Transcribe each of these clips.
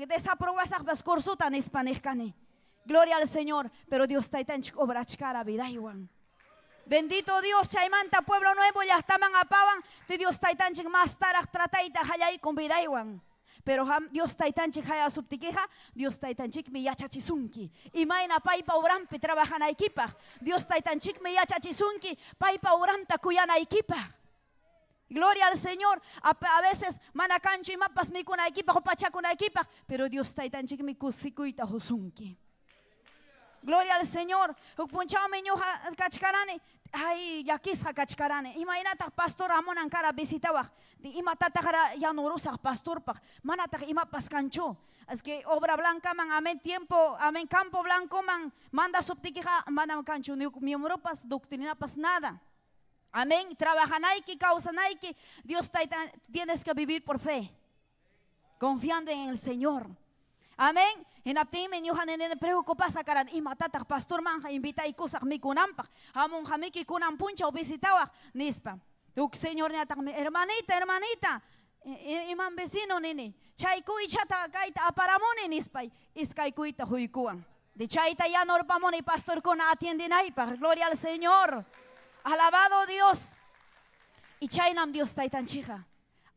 desaprobas a curso tan hispanicani. Gloria al Señor, pero Dios está tan obra chicara vida igual. Bendito Dios, chaimanta pueblo nuevo ya estaban apaban, de Dios está tan más tarde trataita hayai con vida igual. Pero Dios está tan haya subtiqueja, Dios está tan mi ya chachisunki. Y maina paipa urampi trabajan a equipa. Dios está tan mi ya chachisunki, paipa uranta cuyana equipa. Gloria al Señor. A veces manacancho y mapas mi con equipa o pacha con equipa, pero Dios está tan mi kusikuita husunki. Gloria al Señor. Punchao meñoja kachkarane. Ay, ya quizá kachkarane. Imagínate, pastor Ramón Ankara visitaba. Imatata ya no rusa pastor pa. Manata ima pascancho. Es que obra blanca man, amén tiempo, amén campo blanco man. Manda subtiquija, manda cancho. Miembro pas doctrina pas nada. Amén. Trabaja naiki, causa naiki. Dios tienes que vivir por fe. Confiando en el Señor. Amén. En aptime nyuhan en preocupas karan imatata pastor manja invita y kusak mi kunampa. Hamon hamiki kunam puncha o visitawa nispa. Tuk Señor hermanita, imam vecino nini. Chay kuichata kaita aparamone nispay. Iskay kuita huikuan. De chaita ya norpamoni pastor kuna atiende naipa. Gloria al Señor. Alabado Dios. Y chaynam Dios taitan chija.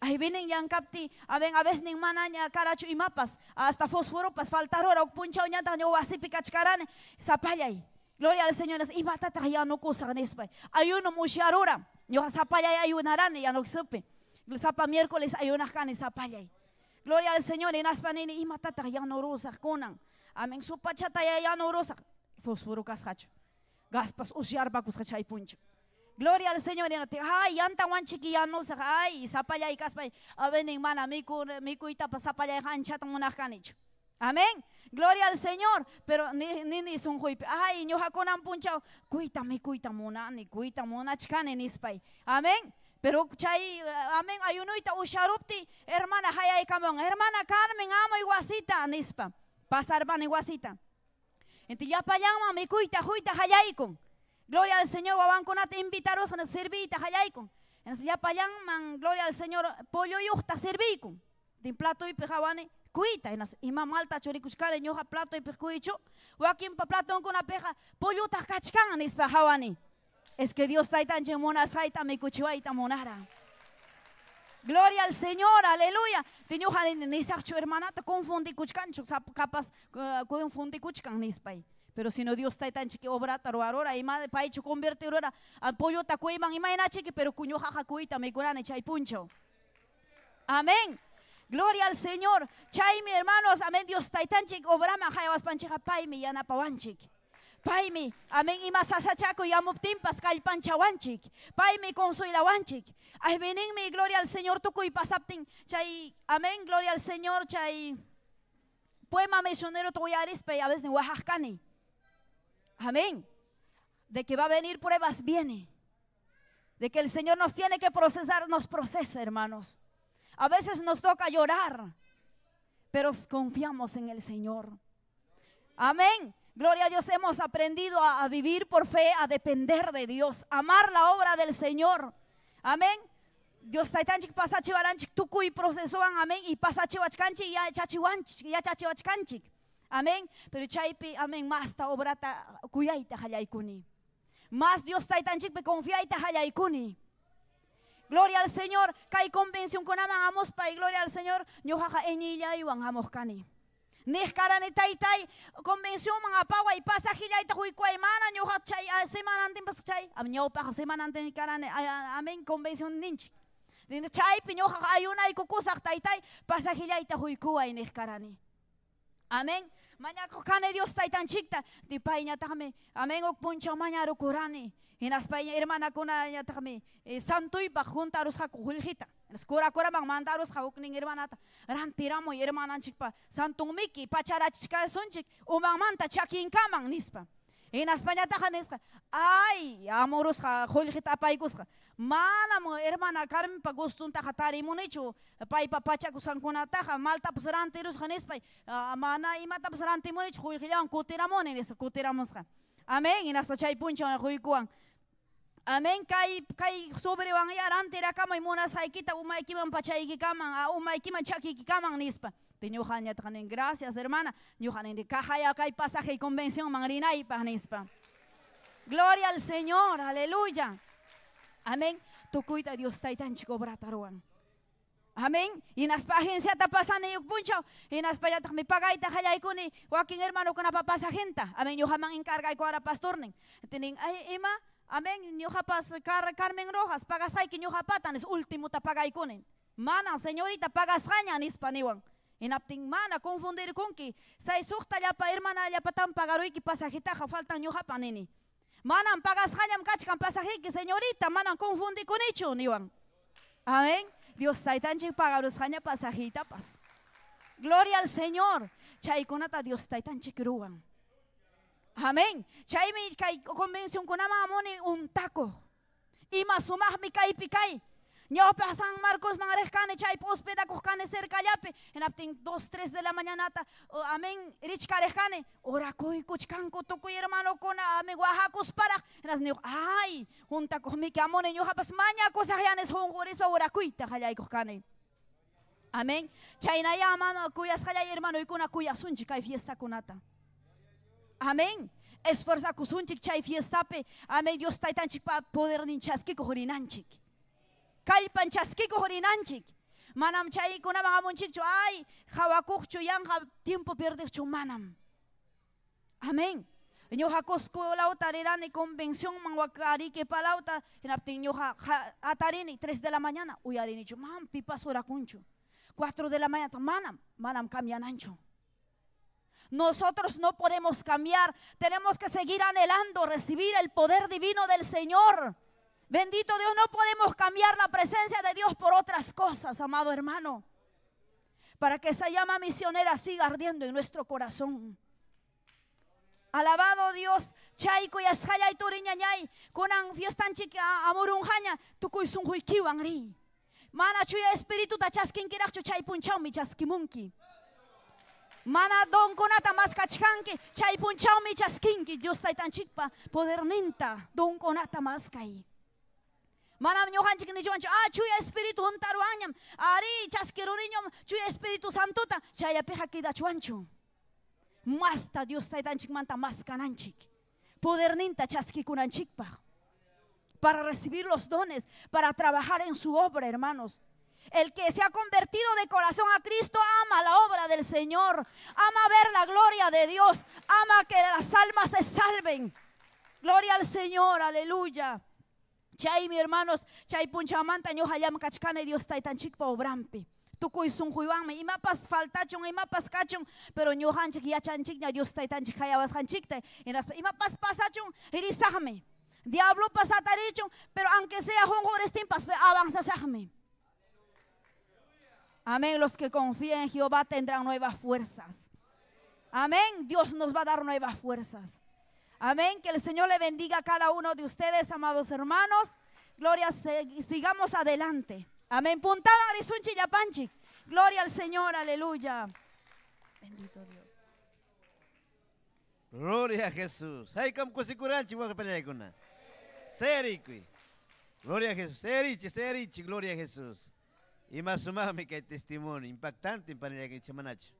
Ahí vienen ya en capti, a veces ni manaña caracho y mapas, hasta fósforo, pas faltar hora, puncha oñata, yo así picachcarane, zapalla ahí. Gloria al Señor, y matata ya no cosa nespa. Ayuno muchar hora, yo zapalla y ayunarán, ya no supe. Zapa miércoles ayunas canes zapalla ahí. Gloria al Señor, en aspanini, y matata ya no rosa, conan. Amén, su pachata ya no rosa, fósforo cascacho. Gaspas usiar bacus cachay puncho. Gloria al Señor. Ay, yanta wanchiki ya no se ay, zapalla y caspay. A ver, mana, miku itapa zapalla y hanchat monarcanicho. Amén. Gloria al Señor. Pero ni son huipe. Ay, ñoja conan punchao. Cuita mona, ni cuita mona chkane nispay. Amén. Pero chay, amén, ayunuita usharupti, hermana hayay camón. Hermana Carmen, amo iguasita, nispa. Pasar van iguasita. Entonces ya payama, mi cuita, huita hayaykon. Gloria al Señor, wabanconate invitaros a servir hayaykon. Entonces ya payan, gloria al Señor, pollo y usta servicon. De plato y pejawane, cuita. Y mamalta choricuchcare, ñoja plato y pejuicho. Wakin pa plato con una peja, pollo ta cachcan, es pejawani. Es que Dios está tan chemona, saita, me cuchiwaita monara. Gloria al Señor, aleluya. Tiñoja ni sacho hermana, te confundi cuchcancho, capaz confundi cuchcan nispay. Pero si no Dios está tan chiqui obra taruarora y madre paicho convertir ahora al pollo tacuiman y maina chiqui pero cuño jaja cuita me curane chay puncho. Amén. Gloria al Señor. Chay mi hermanos, amén. Dios está tan chiqui obra ma jayas pancheja pai mi yana pawanchik. Pai mi, amén y masasa chaco y amuptim pascal panchawanchik. Pai mi consuela wanchik. Ay venen mi gloria al Señor tuco y pasaptin. Chay, amén, gloria al Señor chay. Poema misionero toyaris pe a veces ni Oaxacani. Amén. De que va a venir pruebas, viene. De que el Señor nos tiene que procesar, nos procesa, hermanos. A veces nos toca llorar, pero confiamos en el Señor. Amén. Gloria a Dios, hemos aprendido a vivir por fe, a depender de Dios, amar la obra del Señor. Amén. Dios taitanchik pasachi baranchik tuku y procesoan, amén. Y pasachi wachkanchik ya chachi wachkanchik. Amén. Pero chaypi, amén, más ta obrata cuyaita hayaykuni. Más Dios taitanchik pe confiaita hayaykuni. Gloria al Señor. Kai convención con amamos pa y gloria al Señor. Ñojaja enilla y wan kani. Nihkarani taitai convención man apawa y pasa hilaita huikuay mana ñoja chay semana antes pas chay. Amño pa semana antes karane amén convención ninchi. Chay pi ñoja ayuna y kukusak taitai pasa hilaita huikuay nihkarani. Amén. Mañana cane Dios está tan chicta. Di paña tame. Amén. Ok puncha mañana curani. En España hermana kuna ya tame. Santo y pa junta rusja kuhulhita. Skura mang mandaros haukning hermana. Rantiramo hermana chikpa. Santung miki pachara chika sonchik. Umang manta chakin kamang nispa. En España tajanesca. Ay, amoros kuhulhita paigusca. Mana mo hermana Carmen pa gustun takatari mo nicho pai papacha kusan kuna taja malta pasarante rus hanespai mana imata pasarante mo nicho huilan kutiramo ne esa kutiramos ka. Amén. Y naso chay puncho na huikuan. Amén. Kai sobre wang yarante ra kama imuna saikita umay kiman pachay ki kamang umay kiman chaki ki kamang nispa. Tiñujaña tanen gracias, hermana. Ñujanen de caja y acá hay pasaje y convención mangrina y panispa. Gloria al Señor, aleluya. Amén. Tu cuida Dios taitan chico brataruan. Amén. Y nas pagencia ta pasan y puncho. Y nas payat mi pagay ta hayay kuni. Waking hermano kuna papasa gente. Amén. Yo jamán encarga y cuara pastornen. Tienen ay ima. Amén. Yo japas Carmen Rojas pagasay que yo japatan es último ta pagay kunin. Mana señorita pagasaña nis paniwan. Inapting mana confundir con que say sukta ya pa hermana ya patan pagaroy que pasajita faltan yo japanini. Manan pagasañam kachkan pasajiki señorita manan confundir con hecho niwan. Amén. Dios está tan chico pagaros haña pasajita pas. Gloria al Señor. Chay kunata Dios está tan chiquiruan. Amén. Chay mi kay convención con amamoni un taco. Y más sumah mi kay pikay. Yo pasan Marcos mangarejkane chay pospeda kujkane cerca yape. En apting 2, 3 de la mañana. Amén. Rich karejkane. Ora koy kuchkanko tokoy hermano kona ame Oaxacos para. Nas niyo ay junta ko mi kamone yo hapas maña cosa hayanes hongoris pa ora kuita hayay kujkane. Amén. Chay na ya mano kuyas hayay hermano y kuna kuyasunchi kay fiesta kunata. Amén. Esfuerza kusunchik chay fiesta pe. Amén. Dios taitanchik pa poder ninchaski kohorinanchik. Kalpan chaskiko horinanchik. Manam chay kuna mga munchik ay hawakuk yang tiempo perder manam. Amén. Yo hakosko lauta rirani convención mangwakari que palauta inaptin yo atarini 3 de la mañana uyarini mam pipas hora kuncho 4 de la mañana manam cambianancho. Nosotros no podemos cambiar, tenemos que seguir anhelando recibir el poder divino del Señor. Bendito Dios, no podemos cambiar la presencia de Dios por otras cosas, amado hermano. Para que esa llama misionera siga ardiendo en nuestro corazón. Alabado Dios. Chay kuyas hayay turiñañay. Kunang fiestan chica amurunjaña. Tukuy sunjuy kiwangri. Mana chuya espíritu ta chaskin kirakcho chay punchaw mi chaskimunki. Mana don konata mas kachkanki. Chay punchaw mi chaskinki. Dios taitan chikpa poder ninta. Don konata mas kay. Manam nyohanchik ni johancho chuya espíritu juntaruanyam ari chaskiruriñom chuya espíritu santuta chaya peja kida chuancho masta Dios taitanchik manta mas kananchik poder ninta chaskikunanchikpa para recibir los dones para trabajar en su obra, hermanos. El que se ha convertido de corazón a Cristo ama la obra del Señor, ama ver la gloria de Dios, ama que las almas se salven. Gloria al Señor, aleluya. Chay mi hermanos, chay punchamanta ño hayam kachkane Dios taitanchik pa obrampi. Tukuy sunjuiwanme imapas faltachon imapas kachon, pero ño hanchik yachanchik ña Dios taitanchik hayawas hanchikte. Imapas pasachon irisahme. Diablo pasatarichon, pero aunque sea hongorestin pas avanzasahme. Amén. Los que confían en Jehová tendrán nuevas fuerzas. Amén. Dios nos va a dar nuevas fuerzas. Amén. Que el Señor le bendiga a cada uno de ustedes, amados hermanos. Gloria, sigamos adelante. Amén. Puntada Arisunchi Yapanchi. Gloria al Señor, aleluya. Bendito Dios. Gloria a Jesús. Hay como cosicurachi, voy a pelear con una. Sericui. Gloria a Jesús. Serichi, gloria a Jesús. Y más o menos que hay testimonio impactante para el que chamanacho.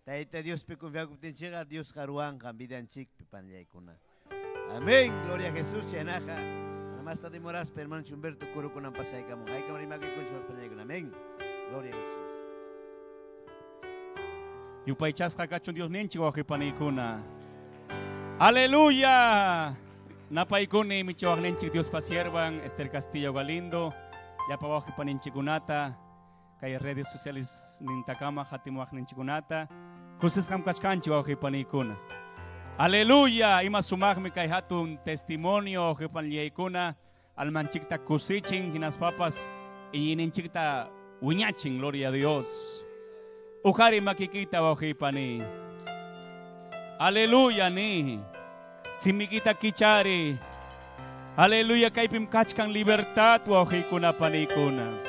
Taita Dios pe confía que llega Dios Jaruán cambian chic panyaikuna. Amén. Gloria a Jesús chenaja. Nada más está demoras perman Humberto coro con ampasay kamo. Hay que marima que con su panyaikuna. Amén. Gloria a Jesús. Yupay chasca cachon Dios nenchi wahi panikuna. Aleluya. Napaikuni mi chawag nenchi Dios pasiervan Esther Castillo Galindo. Ya pa wahi paninchikunata. Kay redes sociales nintakama hatimuak ninchikunata. Kusis kam kachkanchi wahi panikuna. Aleluya. Ima sumagmi kay hatun testimonio wahi panyaikuna. Almanchikta kusichin hinas papas. Ininchikta uñachin. Gloria a Dios. Ukari makikita wahi pani. Aleluya ni. Simikita kichari. Aleluya kay pimkachkan libertad wahi kuna panikuna.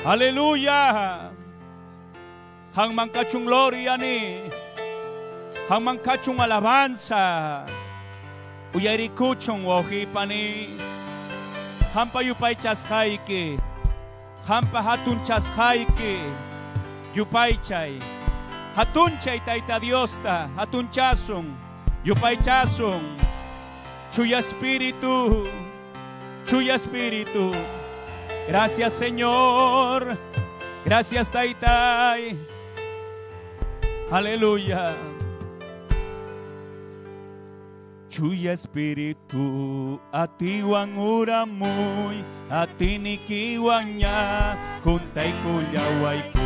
Aleluya. Hang mangkachung gloria ni. Hang mangkachung alabanza. Uyari kuchong wahi pani. Hampa yupay chashaiki. Hampa hatun chashaiki. Yupaychay. Hatunchay Taita Diosta. Hatunchasong. Yupaychasong. Chuya Espíritu. Chuya Espíritu. Gracias, Señor. Gracias, Taitay. Aleluya. Chuya Espíritu, atiwan uramoy, atinikiwanya, kuntay kulyaway ko.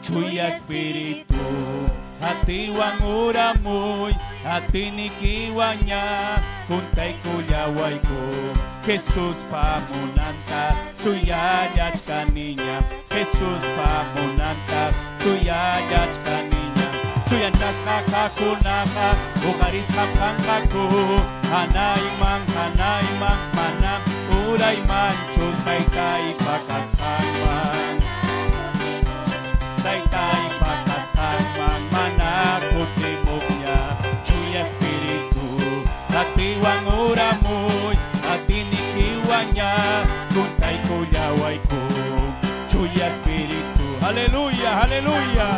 Chuya Espíritu, atiwan uramoy, atinikiwanya, kuntay kulyaway ko. Jesus pamunanta, suyayach kaninya. Jesus pamunanta, suyayach kaninya. Suyanchas kakakunaka, ukaris kapangkaku. Hanay mang manam, uray man, chutay tay pakaskamang. Tay pakaskamang, manakutimukya. Chuya Espíritu, atiwang uramoy, atinikiwanya, kuntay kulyaway ko. Chuya Espíritu, haleluya, haleluya.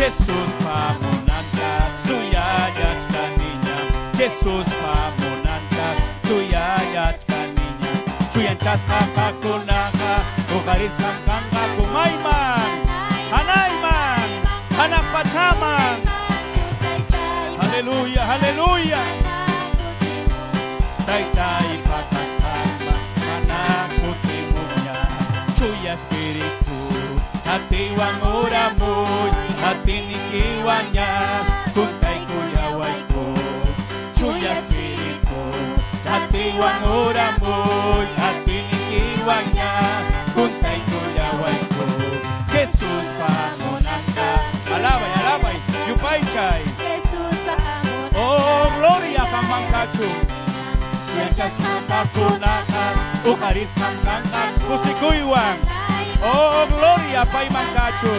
Jesus pamunanta, suyayat kaninya. Jesus pamunanta, suyayat kaninya. Suyanchas kakakunaka, ukaris kangkangka kumayman. Hanayman, hanak pachaman. Haleluya, haleluya. Tay pakasama, manakutimunya. Chuya Espíritu, atiwang uramoy, atinikiwanya, kuntay kulyaway ko. Chuya Espíritu, atiwang uramoy, atinikiwanya, kuntay kulyaway ko. Jesus pamunanta, alabay, alabay, yupaychay. Jesus pamunanta. Oh, gloria kang mangkachu. Yanchas nakakunaka, ukaris kang kangkang, kusikuywang. Oh, gloria pay mangkachu.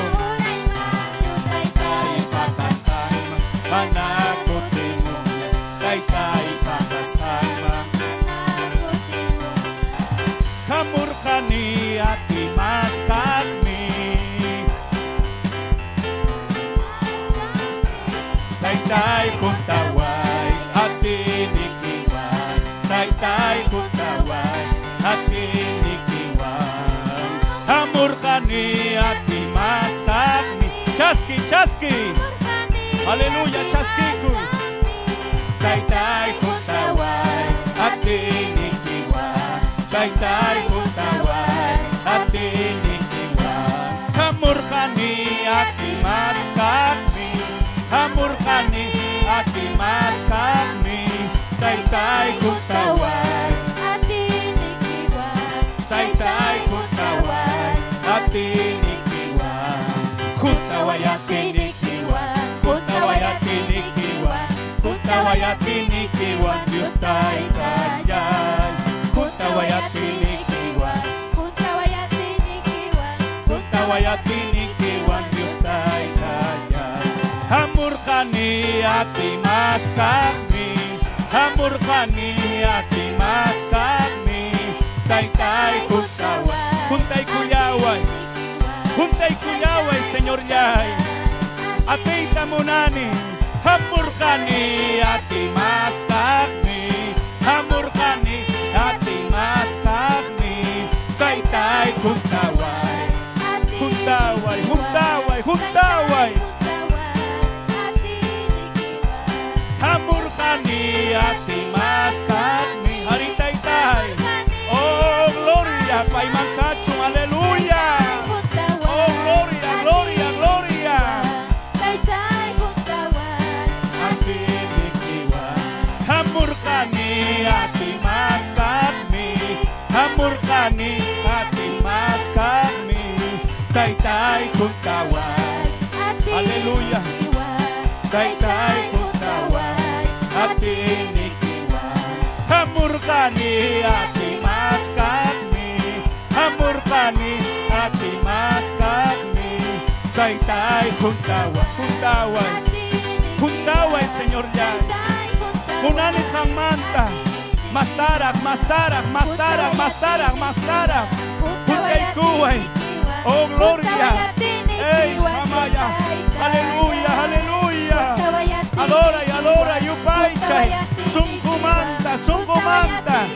Tay pakasama, manakutimu. Tay pakasama. Kamurkani at imaskagmi. Tay kuntaway at inikiwan. Tay kuntaway at inikiwan. Kamurkani at imaskagmi. Chaski, chaski. Aleluya, chaskiku. Tay kuntaway at inikiwan. Tay kuntaway at inikiwan. Kamurkani at imaskagmi. Kamurkani at imaskagmi. Tay kuntaway at inikiwan. Tay kuntaway at inikiwan. Kuntaway at inikiwan. Kuntaway at inikiwan. Kuntaway at inikiwan. Diyos tayo kanyay. Kuntaway at inikiwan. Kuntaway at inikiwan. Kuntaway at inikiwan. Diyos tayo kanyay. Hamurkani at imaskagmi. Hamurkani at imaskagmi. Tay kuntaway. Kuntay kulyaway. Kuntay kulyaway, Señor Yay. Atita munani. Hamurkani at imaskagmi. Hamurkani at imaskagmi. Tay kuntaway. Kuntaway, kuntaway, kuntaway. Hamurkani at imaskagmi. Haritay. Oh, gloria, pay mangkachong, aleluya. Oh, gloria, gloria, gloria. Hamurkani at imaskagmi. Hamurkani at imaskagmi. Tay kuntaway. Aleluya. Tay kuntaway at inikiwan. Hamurkani at imaskagmi. Hamurkani at imaskagmi. Tay kuntaway. Kuntaway, Señor Yay. Munani kang manta. Mastarak, mastarak, mastarak, mastarak, mastarak. Kukai. Oh, gloria. Ey, Samaya. Aleluya, aleluya. Adora y adora, Yupaichai. Sungkumanta, sungkumanta.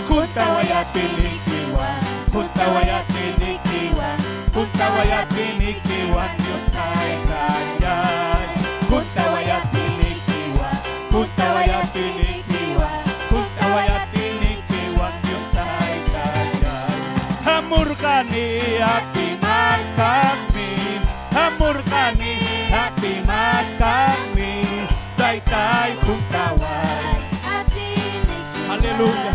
Junta wayatinikiwa, junta wayatinikiwa, junta wayatinikiwa, Dios taitayay. Junta wayatinikiwa, junta wayatinikiwa, junta wayatinikiwa, Dios taitayay. Hamurkani ati mas kami, hamurkani ati mas kami, taitay junta way. Aleluya.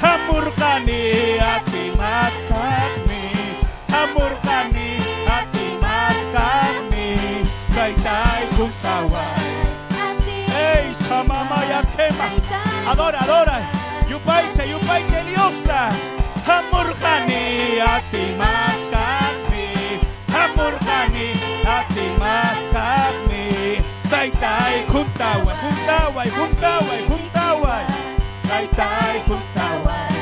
Hamurkani ati mas kami, hamurkani ati mas kami, taitay kuntaway. Hey, samamaya tema. Adora, adora. Yupaiche, yupaiche Dios ta. Hamurkani ati mas kami, hamurkani ati mas kami, taitay kuntaway, kuntaway, kuntaway, kuntaway. Taitay kuntaway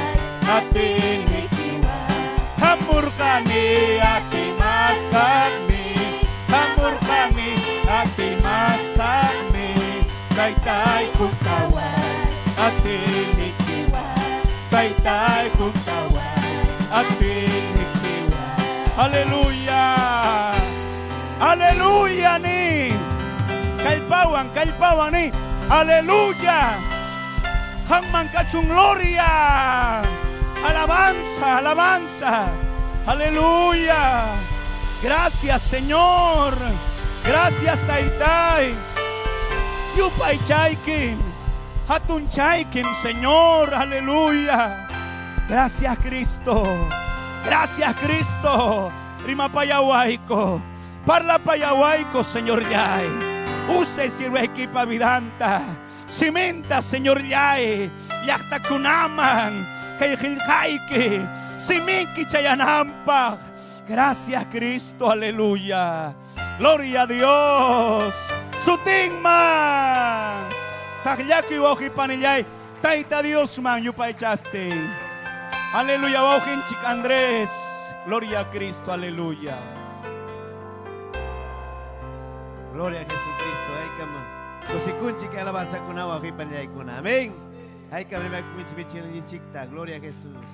atinikiwa, hamurkani ati mas kami, hamurkani ati mas kami, taitay kuntaway atinikiwa, taitay kuntaway atinikiwa. Aleluya, aleluya ni kalpawan ni, aleluya. Hangman kachung gloria, alabanza, alabanza, aleluya. Gracias Señor, gracias Taitay. Yupay chaikin, hatun chaikin Señor, aleluya. Gracias Cristo, gracias Cristo. Rima payawaiko, parla payawaiko Señor Yay. Use sirve equipa vidanta. Cimenta, Señor Yae, yakta kunaman, kayhilhaike, siminki chayanampa. Gracias, Cristo, aleluya. Gloria a Dios. Sutingman. Tagyaki wohi panillay, taita Dios man yupaichaste. Aleluya, wohin chik Andrés. Gloria a Cristo, aleluya. Gloria a Jesucristo, ay kama. Kusikunchi que alabanza kunawa hipanay kuna. Amén. Ay kama may kumichimichi ng chikta. Gloria a Jesús.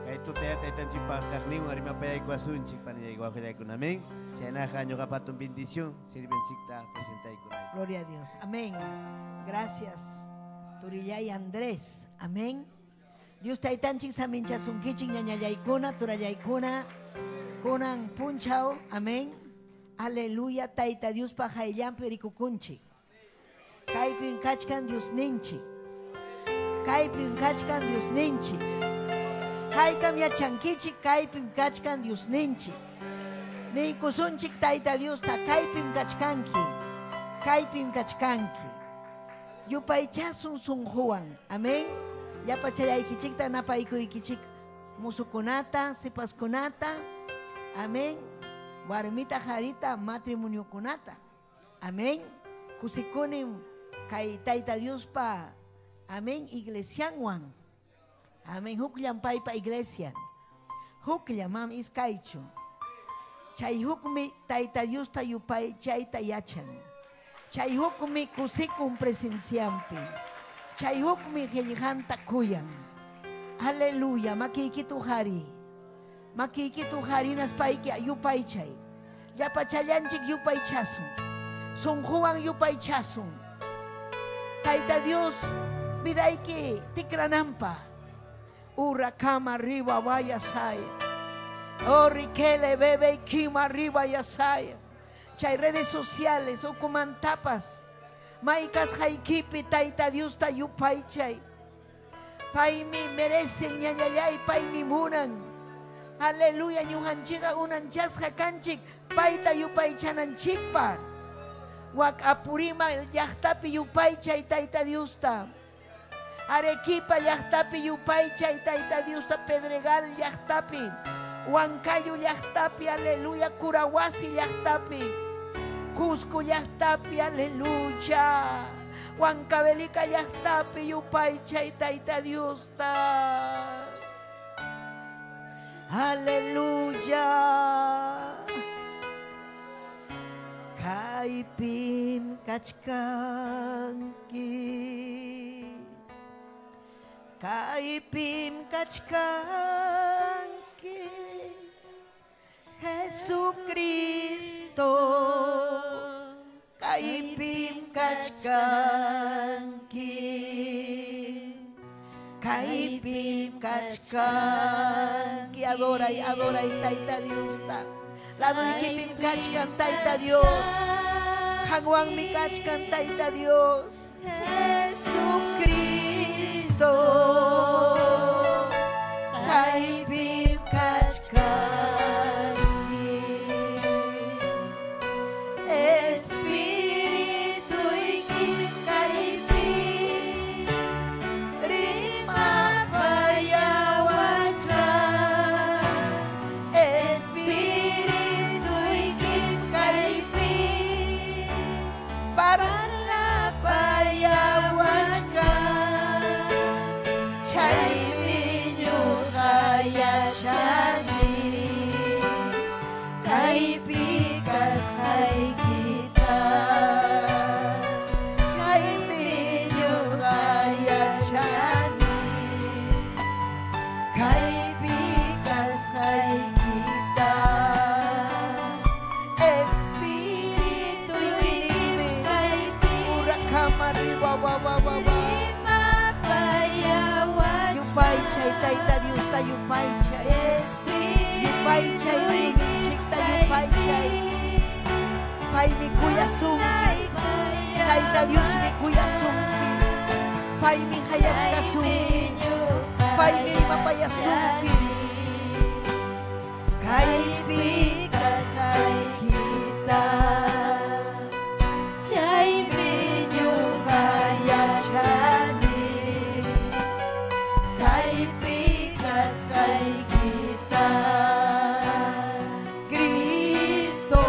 Kay tutaya tayo tanchipang kakning arima payay kwasun chikpanay kwakiday kuna. Amén. Chayanaja nyo kapatong bendición. Sirven chikta presentay kuna. Gloria a Dios. Amén. Gracias. Turillay Andrés. Amén. Dios tayo tanchik sa mincha sungkiching nyanyayay kuna, turayay kuna, kunang punchaw. Amén. Aleluya. Taita Dios pahayam perikukunchi. Kaipin kachkan Dios ninchi. Kaipin kachkan Dios ninchi. Haikam ya chankichi kaipin kachkan Dios ninchi. Ni kusunchik taita Dios ta kaipin kachkanki. Kaipin kachkanki. Yupaichasun sunghuan. Amén. Ya pachayay kichik ta napaikoy kichik musukunata, sipaskunata. Amén. Warmita harita matrimonio kunata. Amén. Kusikunim kay taita Dios pa. Amén. Iglesianwan. Amén. Hukliam pay pa iglesia. Hukliam mam iskaicho. Chay hukmi taita Dios tayupay chay tayachan. Chay hukmi kusikum presenciampi. Chay hukmi helihan takuyan. Aleluya. Makikitu hari. Makikitu hari nas pay ki ayupay chay. Yapachayanchik yupay chasun. Sunghuang yupay chasun. Taita Dios, viday que tikranampa. Ura kama arriba vaya say. Oh riquele bebe kima arriba ya say. Chay redes sociales o comantapas. Maikas haikipi taita Dios ta yupay chay. Pai mi merecen ñañayay pai mi munan. Aleluya ñuhanchiga unan chasja kanchik. Paita yupay chanan chikpar. Wak apurima yahtapi yupay chay taita Dios ta. Arequipa yahtapi yupay chay taita Dios ta. Pedregal yahtapi. Huancayo yahtapi. Aleluya. Curahuasi yahtapi. Cusco llaqtapi, aleluya. Huancavelica llaqtapi, yupaychay Tayta Dios ta. Aleluya. Kaipim kachkanki. Kaipim kachkanki. Jesucristo. Kaipim kachkanki. Kaipim kachkanki. Adora y Tayta Dios ta. Lado de Kipim kachkan Tayta Dios. Hangwang mi kachkan Tayta Dios. Jesucristo. Kaipim kachkanki. Espiritu ikim kaipim. Rima payawacha. Espiritu ikim kaipim. Parla payawacha. Chay minyo kaya chani. Kaipikasay kita. Chay minyo kaya chani. Kaipikasay kita. Espiritu inibig. Urakamari wawawawawa. Yupay chay Tayta Dios ta yupay chay. Yupay chay lumichik ta yupay chay. Pay mi kuya sumki. Tayta Dios mi kuya sumki. Pay mi hayachka sumki. Pay mi mapaya sumki. Kaipikasay kita. Chay minyo kaya chani. Kaipikasay kita. Cristo.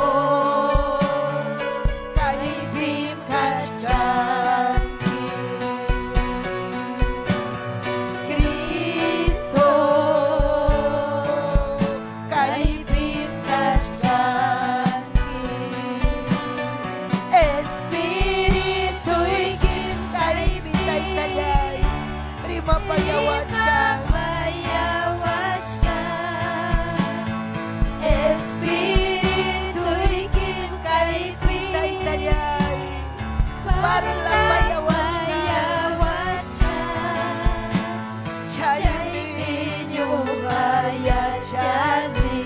Kaipim kachkanki. Cristo. Kaipim kachkanki. Espiritu ikim kaipim Taytayay. Rima payawachkan. Espiritu ikim kaipim Taytayay. Para la payawachkan. Chay minyo kaya chani.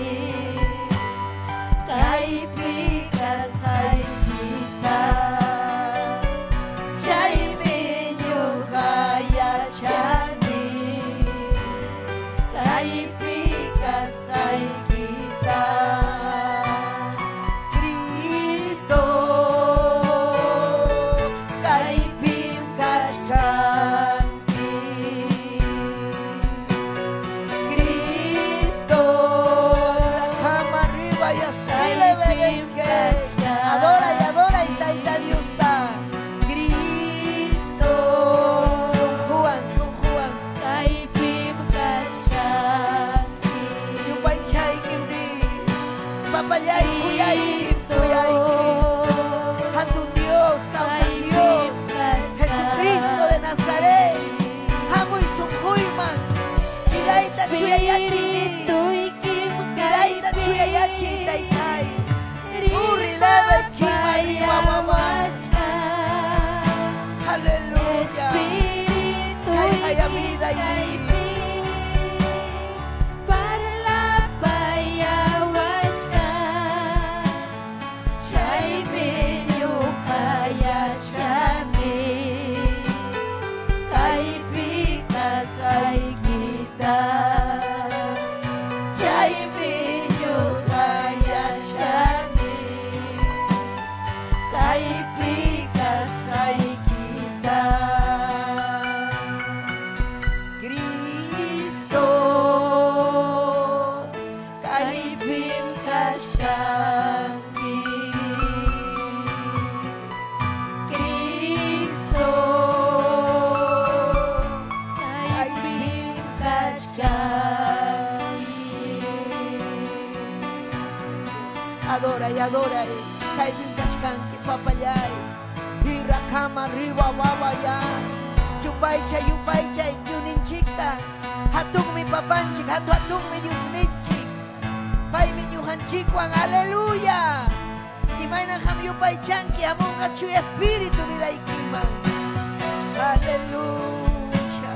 Kaipikasay kita. Chay minyo kaya chani. Kaipikasay kita. Cristo. Kaipim kachkanki. Cristo. La cama arriba y así le ven que adora y Tayta Dios ta. Cristo. Son Juan. Yupay chay kimri. Papayay kuyay kuyay. Hatun Dios, causa Dios. Jesucristo de Nazaret. Amo y son Huyman. Ilaita chuyayachini. Ilaita chuyayachi Taytay. Uri leve kimari wawawa. Aleluya. Kay haya vida y Chay minyo kaya chani. Kaipikasay kita. Chay minyo kaya chani. Kaipikasay kita. Cristo. adora y adora. Kaibin kachkanki papayay. Hira kama riba babaya. Yupaychay yuninchikta. Hatung mi papanchik, hatung mi diosninchik. Pay mi ñujanchikwan, aleluya. Y maina ham yupaychanki, amonga chu espíritu vidaykiman. Aleluya,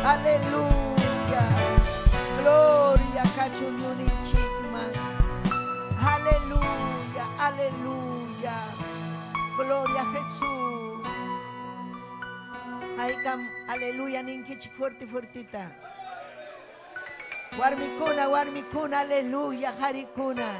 aleluya. Gloria kachun yuninchikman. Aleluya, aleluya. Gloria a Jesús. Ay, aleluya, ninkichik fuerte, fuertita. Warmikuna, aleluya, harikuna.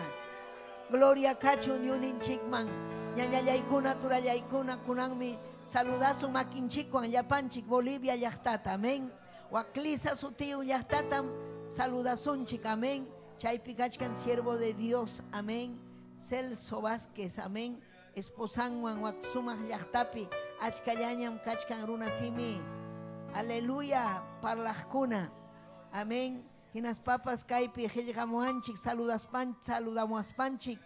Gloria kachun yuninchikman. Ñañallaykuna, turallaykuna, kunanmi saludazo makinchikwan, llapanchik, Bolivia, llahtata, amén. Waclisa su tío, llahtatam, saludazunchik, amén. Chaypi kachkan, siervo de Dios, amén. Celso Vázquez, amén. Esposanwan, waksumah llahtapi, achkallañam kachkan runasimi. Aleluya, parlajkuna, amén. Hinas papas kaipi, helgamuanchik, saludamos panchik.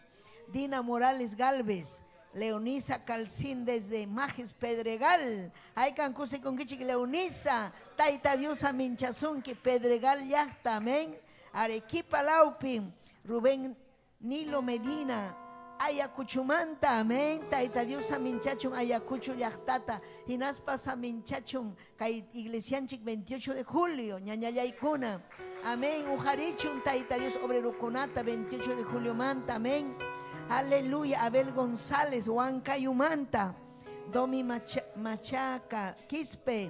Dina Morales Galvez, Leonisa Calcín desde Majes Pedregal. Hay cancuse con kichik Leonisa, Taita Diosa Minchazunki, Pedregal yahta, amén. Arequipa Laupin, Rubén Nilo Medina, Ayacuchumanta, amén. Taita Diosa Minchachun, Ayacucho yahtata. Hinas pasa Minchachun, Iglesianchik 28 de julio, Ñañallaykuna, amén. Ujarichun, Taita Dios Obreruconata, 28 de julio manta, amén. Aleluya. Abel González, Huancayumanta, Domi Machaca, Quispe,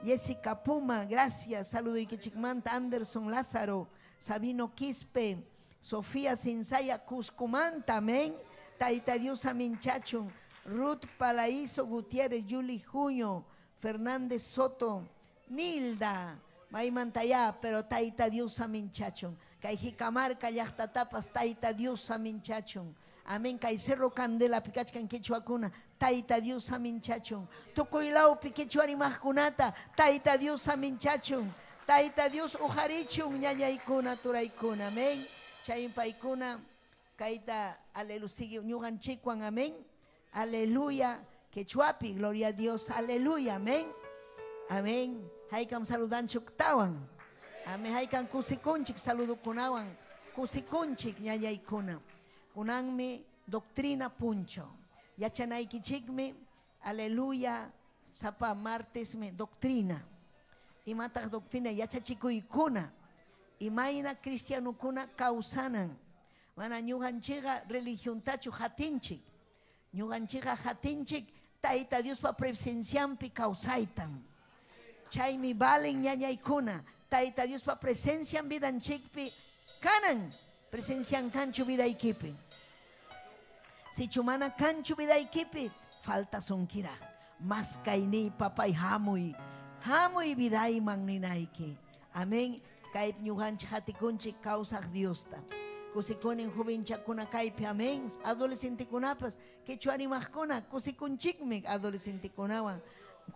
Jessica Puma, gracias. Saludo y Kichikmanta, Anderson Lázaro, Sabino Quispe, Sofía Sinsaya, Cuscumanta, amén. Taita Diosa Minchachun, Ruth Palaizo Gutiérrez, Yuli Junio, Fernández Soto, Nilda, Maimantaya, pero Taita Diosa Minchachun, Caijicamarca, Yahtatapas, Taita Diosa Minchachun, amén. Cerro Candela, Picachcan Quechuacuna, Taita Diosa Minchachun, Tocoilao, Piquechuari Majcunata, Taita Diosa Minchachun, Taita Dios Ujarichun, Ñañaykuna, Turaykuna, amén. Chaimpaykuna, Kaita, aleluya, sigue Ñuganchikwan, amén. Aleluya, Quechuapi, gloria a Dios, aleluya, amén. Amén. Haykam saludanchuk tawan. Amén. Haykam kusikunchik saludo kunawan. Kusikunchik ñañaykuna. Kunanmi doctrina puncho. Yachanaykichikmi, aleluya, sapa martes me doctrina. Y matak doctrina yachachikuykuna. Y maina cristianukuna causanan. Mana ñuganchiga religión tachu hatinchik. Ñuganchiga hatinchik taita Dios pa presenciampi causaitan. Chaymi valen ñañaykuna. Taita Dios pa presencian vidanchikpi kanan. Presencian canchu vidaykipi. Si chumana canchu vidaykipi falta sonkira. Mas kaini papay hamuy. Hamuy viday magninayki. Amén. Kaip ñuganchik hatikunchik causak Diosta. Kusikunin jovenchakuna kaipi, amén. Adolescente kunapas, quechuarimajkuna, kusikunchikmi adolescente kunawan.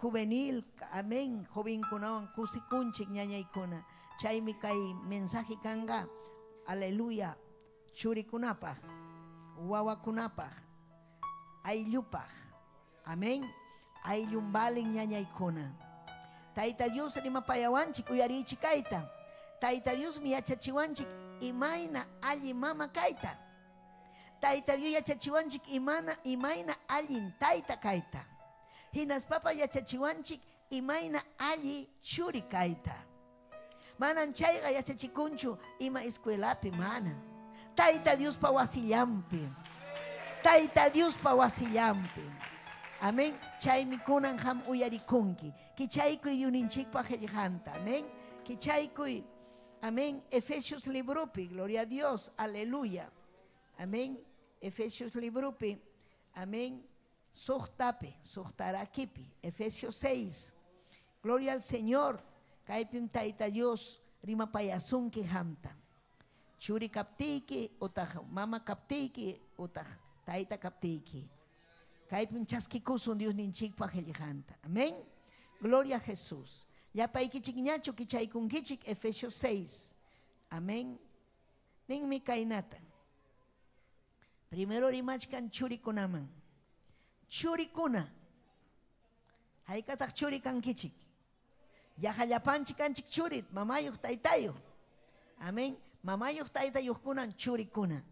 Juvenil, amén. Joven kunawan, kusikunchik ñañaykuna. Chaymi kay mensaje kanga, aleluya. Churikunapaj, wawakunapaj, ayllupaj, amén. Ayllumbalin ñañaykuna. Taita Dios rimapayawanchik, uyarichik kaita. Taita Dios mi yachachiwanchik. Imaina alli mama kaita. Taita Dios yachachiwanchik imaina allin taita kaita. Hinas papa yachachiwanchik imaina alli churi kaita. Manan chayga yachachikunchu ima escuelapi mana. Taita Dios pa wasillampi. Taita Dios pa wasillampi. Amén. Chaymi kunan ham uyarikunki. Kichaykuy yuninchik pa hellihanta. Amén. Kichaykuy. Amén. Efesios librupi, gloria a Dios, aleluya. Amén. Efesios librupi, amén. Sohtape, sohtarakipi, Efesios 6. Gloria al Señor. Kaipim taita Dios, rima payasun que hamta. Churi kaptiki, utah, mama kaptiki, utah, taita kaptiki. Kaipim chaskikusun Dios ninchik pa helihanta. Amén. Gloria a Jesús. Ya paikichik ñacho kichaykun kichik Efesios 6. Amén. Nin mi kainata. Primero rimachkan churikunaman. Churikuna. Haykataq churi kankichik. Yahallapanchik kanchik churit, mamayuq taytayuq. Amén. Mamayuq taytayuq kunan churikuna.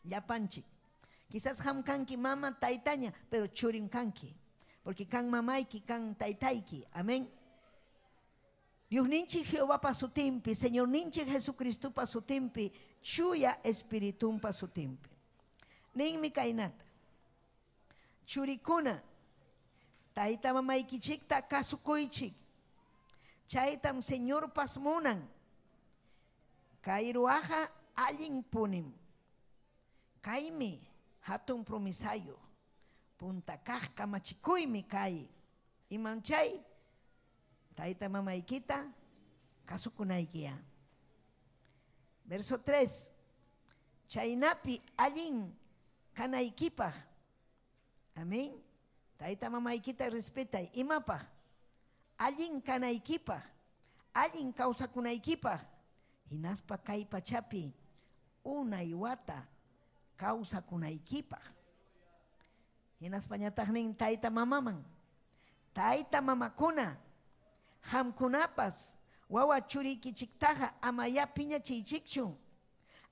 Llapanchik. Quizás ham kanki mama taytaña, pero churin kanki. Porque kan mamayki, kan taytayki. Amén. Dios ninchi Jehová pa su timpi, Señor ninchi Jesucristo pa su timpi, chuya espiritum pa su timpi. Nin kainata. Churikuna. Taita mamaykichik ta kasukuychik. Chaytam Señor pasmunan. Kairuaja allin punim. Kaimi hatun promisayo. Punta kajka machikuymi kai. Imanchay. Taita mamaykita kasukunaykiya. Verso 3. Chaynapi allin kanaykipaj. Amén. Taita mamaykita respetay. Imapaj. Allin kanaykipaj. Allin kawsakunaykipaj. Hinaspa kay pachapi unay wata kawsakunaykipaj. Hinaspa ñataqnin taita mamaman. Taita mamakuna. Hamkunapas wawa churikichiktaja amaya piñachichikchu.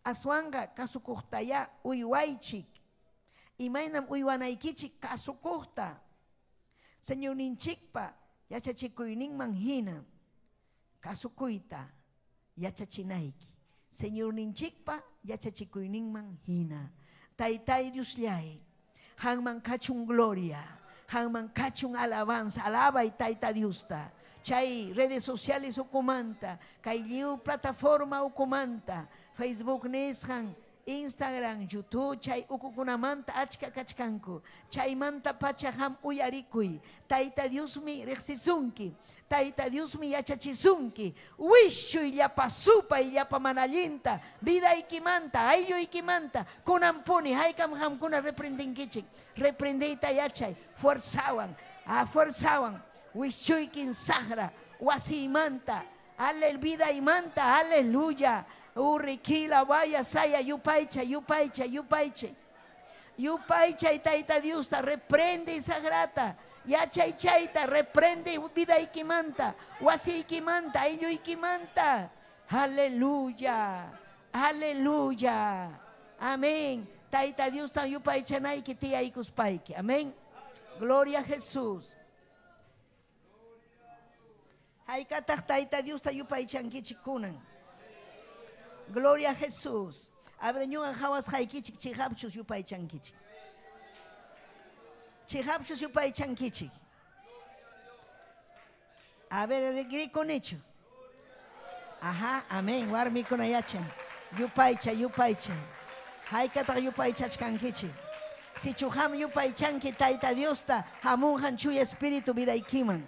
Aswanga kasukuhtaya uywaychik. Imaynam uywanaykichik kasukuhta. Señor ninchikpa yachachikuyninman hina. Kasukuyta yachachinayki. Señor ninchikpa yachachikuyninman hina. Taytay Dios llay. Hangman kachun gloria. Hangman kachun alabanza. Alaba y tayta Diosta. Chay redes sociales ukumanta. Kay liu plataforma ukumanta. Facebook nishan. Instagram, YouTube, chay ukukunamanta achka kachkanku. Chay manta pachaham uyarikuy. Taita Dios mi rexisunki. Taita Dios mi yachachisunki. Wishu y llapa supa y llapa manalinta. Vida ikimanta, ayo ikimanta. Kunampuni, haikam ham kuna reprenden kichik. Reprendita yachay. Forzawan, forzawan. Wishu ikin sahra. Wasimanta. Ale vida imanta, aleluya. Urikila vaya saya yupaicha, yupaicha, yupaicha. Yupaicha y taita Diusta, reprende esa grata. Ya chaychaita, reprende vida ikimanta. Wasi ikimanta, ello ikimanta. Aleluya, aleluya. Amén. Taita Diusta yupaicha naiki tia ikuspaiki. Amén. Gloria a Jesús. Haikatak taita Diusta yupaichankichikunan. Gloria a Jesús. Abreñuan jawas haikichik chihapchus yupay chankichik. Chihapchus yupay chankichik. A ver, grito con hecho. Ajá, amén. Warmi con ayacha. Yupaycha, yupaycha. Haikata yupaycha chankichik. Si chuham yupay chanki taita Diosta, hamunhan chuy espíritu vida ikiman.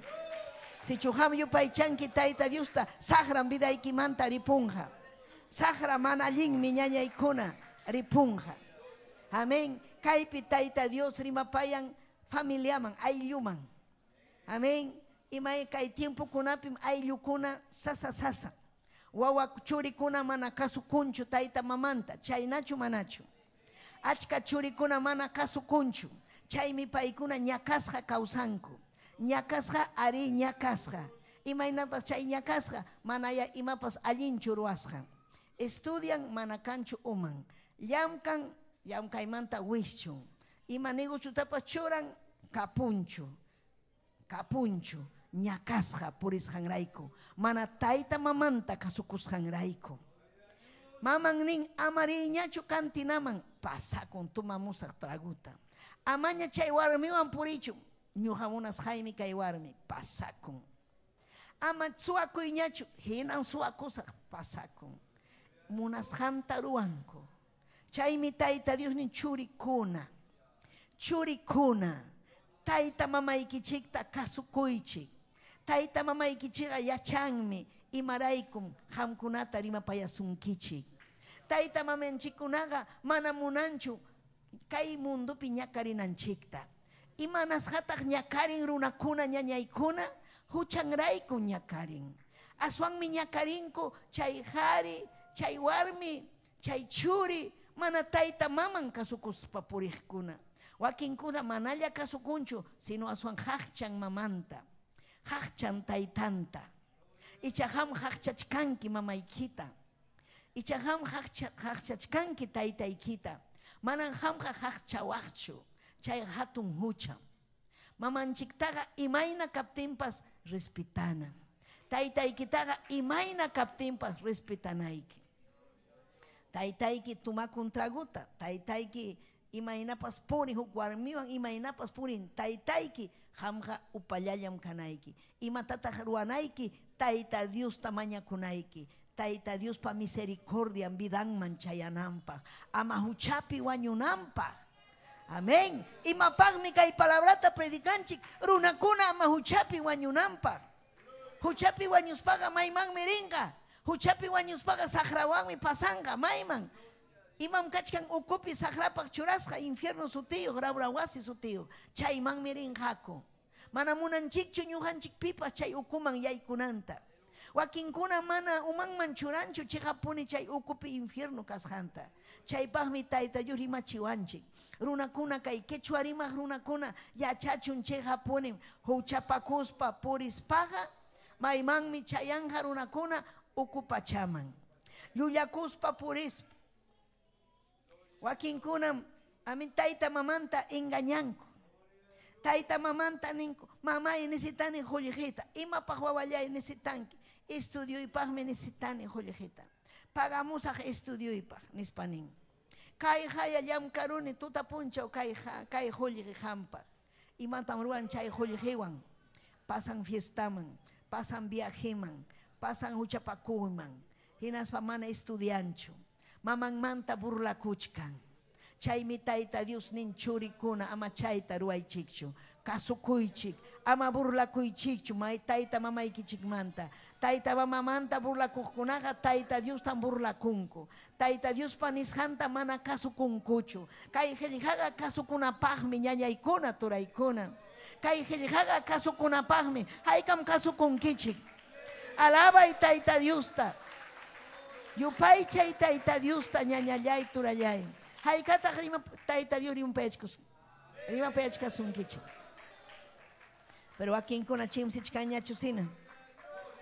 Si chuham yupay chanki taita Diosta, sahran vida ikimanta ripunja. Sahra manallin miñaña ikuna ripunja. Amén. Kaipi taita Dios rimapayan familiaman aylluman. Amén. Imay kay tiempo kunapim ayllukuna sasa sasa. Wawa churikuna mana kasu kunchu taita mamanta. Chaynachu manachu. Achka churikuna mana kasu kunchu. Chaymi paykuna ñakasqa kawsanku. Ñakasqa ari ñakasqa. Imaynata chay ñakasqa manaya imapas allinchu ruwasqa. Estudian manakanchu uman. Llamkan llamkaymanta wischu. Imanigu chutapas churan kapunchu. Kapunchu. Ñakasqa purisqanrayku. Mana tayta mamanta kasukusqanrayku. Maman nin amariñachu kantinaman. Pasakun tumamusaq traguta. Amaña chay warmiwan purichu. Ñuhamunas Jaime kay warmi. Pasakun. Ama suakuyñachu. Hinan suakusaq. Pasakun. Munas hantaruanko. Chaymi taita Dios ni churikuna. Churikuna. Taita mamaykichikta kasukuychik. Taita mamaykichiqa yachanmi imaraykum hamkunata rimapayasunkichik. Taita mamanchikunaqa mana munanchu kay mundupi ñakarinanchikta. Imanas hataq ñakarin runakuna ñañaykuna huchanrayku ñakarin. Aswanmi ñakarinku chay hari, chay warmi, chay churi, mana tayta maman kasukuspa purikuna. Wakinkuna manalla kasukunchu, sino asuan haqchan mamanta, haqchan taytanta. Ichaham haqchachkanki mamaykita. Ichaham haqchachkanki taytaykita. Manan hamqa haqchawaqchu, chay hatun hucha. Mamanchiktaqa imayna kaptinpas respetana. Taytaykitaqa imayna kaptinpas respetanayki. Taytayki tumakun traguta, taytayki imaynapas purin huk warmiwan imaynapas purin, taytayki hamqa upallallam kanayki. Imatataq ruwanayki tayta Dios tamañakunayki. Tayta Dios pa misericordia vidanman chayanampa. Ama huchapi wañunampa. Amén. Imapagmi kay palabrata predicanchik runakuna ama huchapi wañunampa. Huchapi wañuspaga mayman miringa. Huchapi wañuspaga sakrawanmi pasanga mayman. Imam kachkan ukupi sakrapak churasqa infierno sutiyo, rawrawasi sutiyo. Chayman mirinjako. Manamunanchikchu ñujanchik pipas chay ukuman yaykunanta. Wakinkuna mana umanman churanchu chihapuni chay ukupi infierno kasjanta. Chaypaqmi tayta Dios rimachiwanchik. Runakuna kay quechua rimaq runakuna yachachun chihapuni huchapakuspa purispaqa maymanmi chayanja runakuna ukupachaman. Llullakuspa purispa. Wakinkuna amin tayta mamanta engañanku. Tayta mamanta ninku mamay necesitani jolijita. Imapaq wawallay necesitanki. Estudio ipaqmi necesitani jolijita. Pagamos a estudio ipaq nispanin. Kay haya llam karuni tuta punchaw kay jolijihampa. Imantam ruan chay jolijiwan. Pasan fiestaman, pasan viajeman, pasan huchapakuman. Hinaspa mana estudiancho. Maman manta burlakuchkan. Chaymi tayta Dios nin churikuna ama chayta ruaychikchu. Kasukuychik, ama burlakuychikchu, may tayta mamaykichik manta. Tayta mamamanta burlakukunaqa tayta Dios tan burlakunku. Tayta Dios panishanta mana kasukunkuchu. Kay qillqaqa kasukunapaqmi ñañaykuna turaykuna. Kay qillqaqa kasukunapaqmi haykam kasukunkichik. Alabay tayta Diosta. Yupay chay tayta Diosta ñañallay turallay. Haykata rima tayta Dios rimpechkus. Rima pechkasunkichik. Pero aquí en kuna chimsich kanya chusina.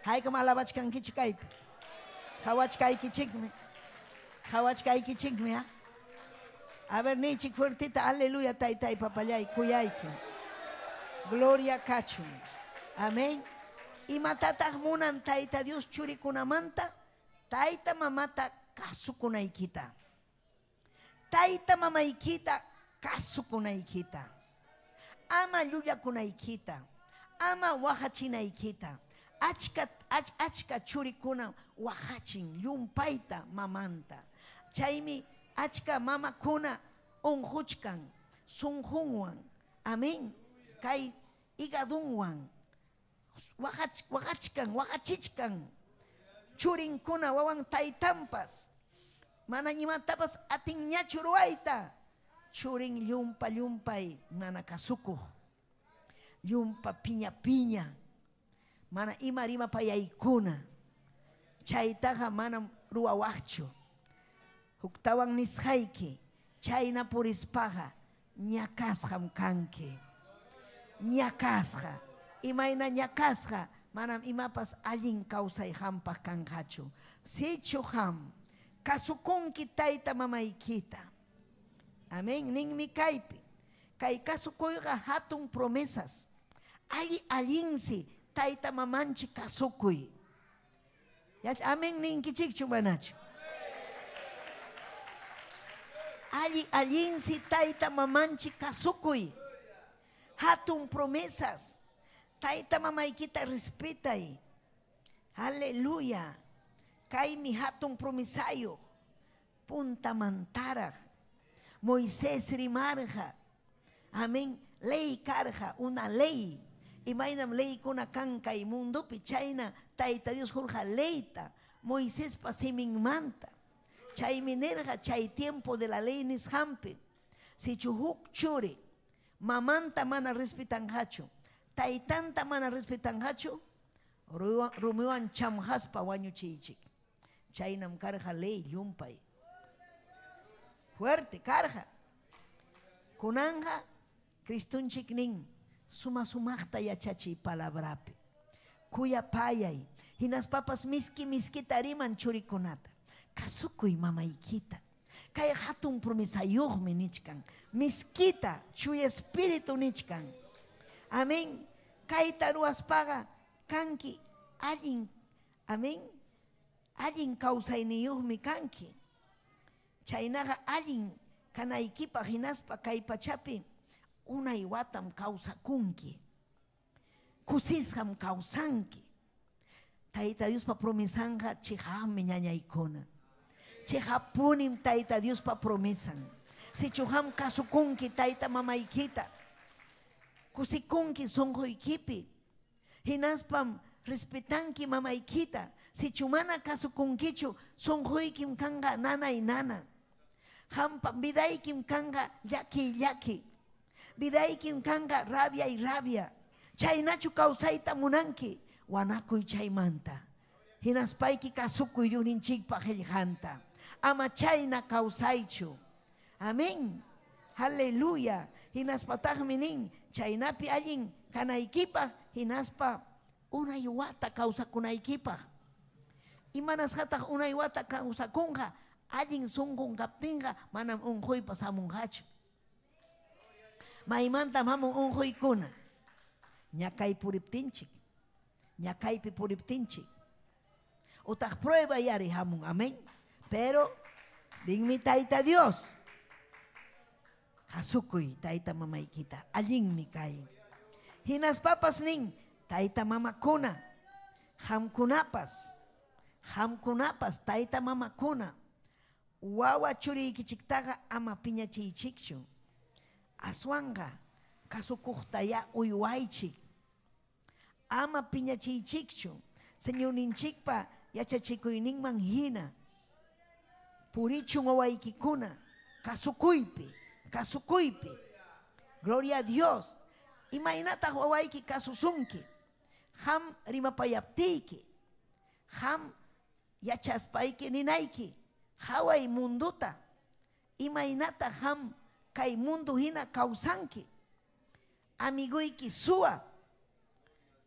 Haykam alabachkankichik kaypi. Hawachkaykichikmi. Hawachkaykichikmi ha. A ver nichik fuertita, aleluya taytay papayay kuyayki. Gloria kachun. Amén. Y matataq munan tayta Dios churikunamanta. Tayta mamata kasukunaykita. Tayta mamaykita kasukunaykita. Ama llullakunaykita. Ama wahachinaykita. Achka churikuna wahachin yumpayta mamanta. Chaymi achka mamakuna unhuchkan sunjunwan. Amén. Kay igadunwan. Wahachichkan. Churinkuna wawan taytampas. Mana imatapas atin ñachu ruayta. Churin llumpa mana kasuku. Llumpa piña. Mana ima rima payaykuna. Chaytaqa mana ruawaqchu. Huktawan nisqayki. Chayna purispaqa ñakasqam kanki. Ñakasqa. Imayna ñakasqa. Manam imapas allin kawsayhampaq kanqachu. Sichuham. Kasukunki tayta mamaykita. Amén. Ninmi kaypi. Kay kasukuyqa hatun promesas. Allinsi tayta mamanchi kasukuy. Amén ninkichikchu manachu. Allinsi tayta mamanchi kasukuy. Hatun promesas. Tayta mamaykita respetay. Aleluya. Kay mi hatun promisayo. Punta mantara. Moisés rimarja. Amén. Ley karja. Una ley. Imaynam ley kuna kanka y mundo pichayna. Tayta Dios jurja leita. Moisés pasimin manta. Chay minerja. Chay tiempo de la ley nishampi. Si chuhuk churi. Mamanta mana respetan hacho. Taytanta mana respetan hacho. Rumiwan chamhaspa wañuchichik. Chaynam karja ley yumpay. fuerte, carga. Kunanga, Cristunchik nin, sumaqta yachachi palabrapi. Kuya payay, hinas papas miski tariman churikunata. Kasukuy mamaykita. Kay hatun promisayuqmi nichkan. Miskita, chuy espíritu nichkan. Amén. Kay taruaspaga, kanki, allin, amén. Allin kawsayniyuqmi kanki. Chaynaqa allin kanaykipa hinaspa kay pachapi unay watam kawsakunki. Kusisham kawsanki. Tayta Diospa promisanja chihami ñañaykuna. Chihapunim Tayta Diospa promisan. Si chuham kasukunki Tayta mamaykita. Kusikunki sonquykipi. Hinaspam respetanki mamaykita. Si chumana kasukunkichu sonquykim kanga nana y nana. Hampa vidaykim kanga llaki. Vidaykim kanga rabia y rabia. Chaynachu kawsayta munanki. Wanakuy chaymanta. Hinaspayki kasukuy yuninchikpa qillqanta. Ama chayna kawsaychu. Amén. Aleluya. Hinaspataqmi nin chaynapi allin kanaykipa hinaspa unay wata kawsakunaykipa. Imanasqataq unay wata kawsakunqa allin sunqun kaptinqa manam unquypa samunqachu. Maymanta hamun unquykuna. Ñakay puriptinchik. Ñakaypi puriptinchik. Utaq prueba yari hamun. Amén. Pero dinmi Tayta Dios. Kasukuy Tayta mamaykita. Allinmi kay. Hinaspapas nin Tayta mamakuna. Hamkunapas Tayta mamakuna. Wawa churiykichiktaqa ama piñachiychikchu. Aswanga kasukuqtaya uywaychik. Ama piñachiychikchu. Señor ninchikpa yachachikuyninman hina. Purichun wawaykikuna. Kasukuypi. Gloria a Dios. Imaynataq wawayki kasusunki. Ham rimapayaptiyki. Ham yachaspayki ninayki. Haway munduta. Imaynataq ham kay mundo hina kawsanki. Amiguyki suwa.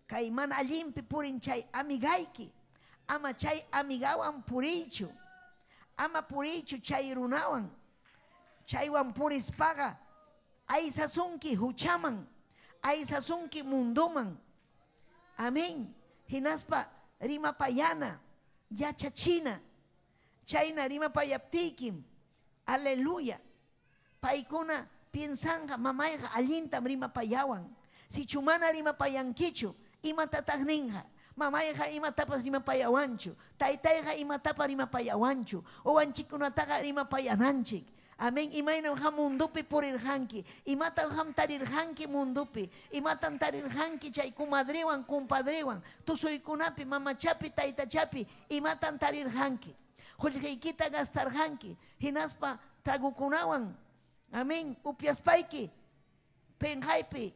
Kay mana allimpi purin chay amigayki. Ama chay amigawan purichu. Ama purichu chay runawan. Chaywan purispaga. Aysasunki huchaman. Aysasunki munduman. Amén. Hinaspa rimapayana. Yachachina. Chayna rimapayaptikim. Aleluya. Paykuna piensanga mamayqa allintam rimapayawan. Si chumana rimapayankichu. Imatataq ninqa. Mamayqa imatapas rimapayawanchu. Taytayqa imatapas rimapayawanchu. Owanchikunataqa rimapayananchik. Amén. Imaynam ham mundupi purirqanki. Imatam ham tarirqanki mundupi. Imatam tarirqanki chay kumadriwan, kumpadriwan. Tusuykunapi, mamachapi, taytachapi. Imatam tarirqanki. Qullqiykita gastarqanki. Hinaspa tragukunawan. Amén. Upyaspayki. Penjaypi.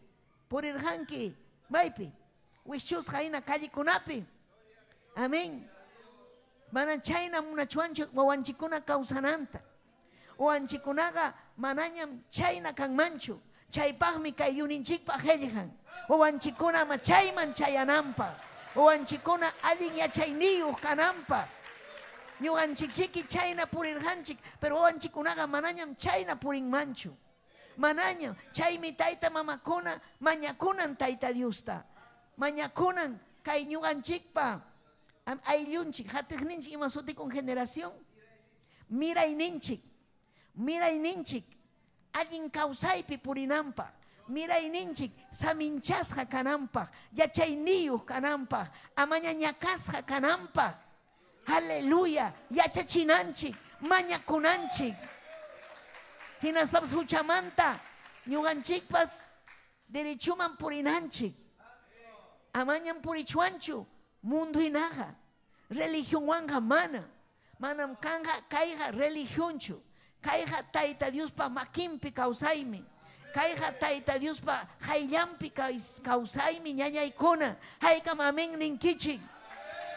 Purirqanki. Maypi. Wishchusqa hina kallikunapi. Amén. Mana chayna munachuanchu wawanchikuna kawsananta. Wawanchikunaqa manañam chayna kanmanchu. Chaypaqmi kay yuninchikpaq qillqan. Wawanchikuna ma chayman chayananpaq. Wawanchikuna allin yachayniyuq kananpaq. Ñuqanchikchiki chayna purirqanchik. Pero wawanchikunaqa manañam chayna purinmanchu. Manañam. Chaymi tayta mamakuna mañakunan Tayta Diosta. Mañakunan kay ñuqanchikpa ayllunchik hatiqninchik ima suti con generación. Mirayninchik allin kawsaypi purinanpaq. Mirayninchik saminchasqa kananpaq. Yachayniyuq kananpaq. Amaña ñakasqa kananpaq. Aleluya. Yachachinanchik. Mañakunanchik. Hinaspapas huchamanta ñuqanchikpas derechuman purinanchik. Amañam purichuanchu mundo hinaqa. Religión wanga manam kanga kayqa religionchu. Kayqa Tayta Diospa makinpi kawsaymi. Kayqa Tayta Diospa hayllampi kawsaymi ñañaykuna. Haykam amén ninkichik.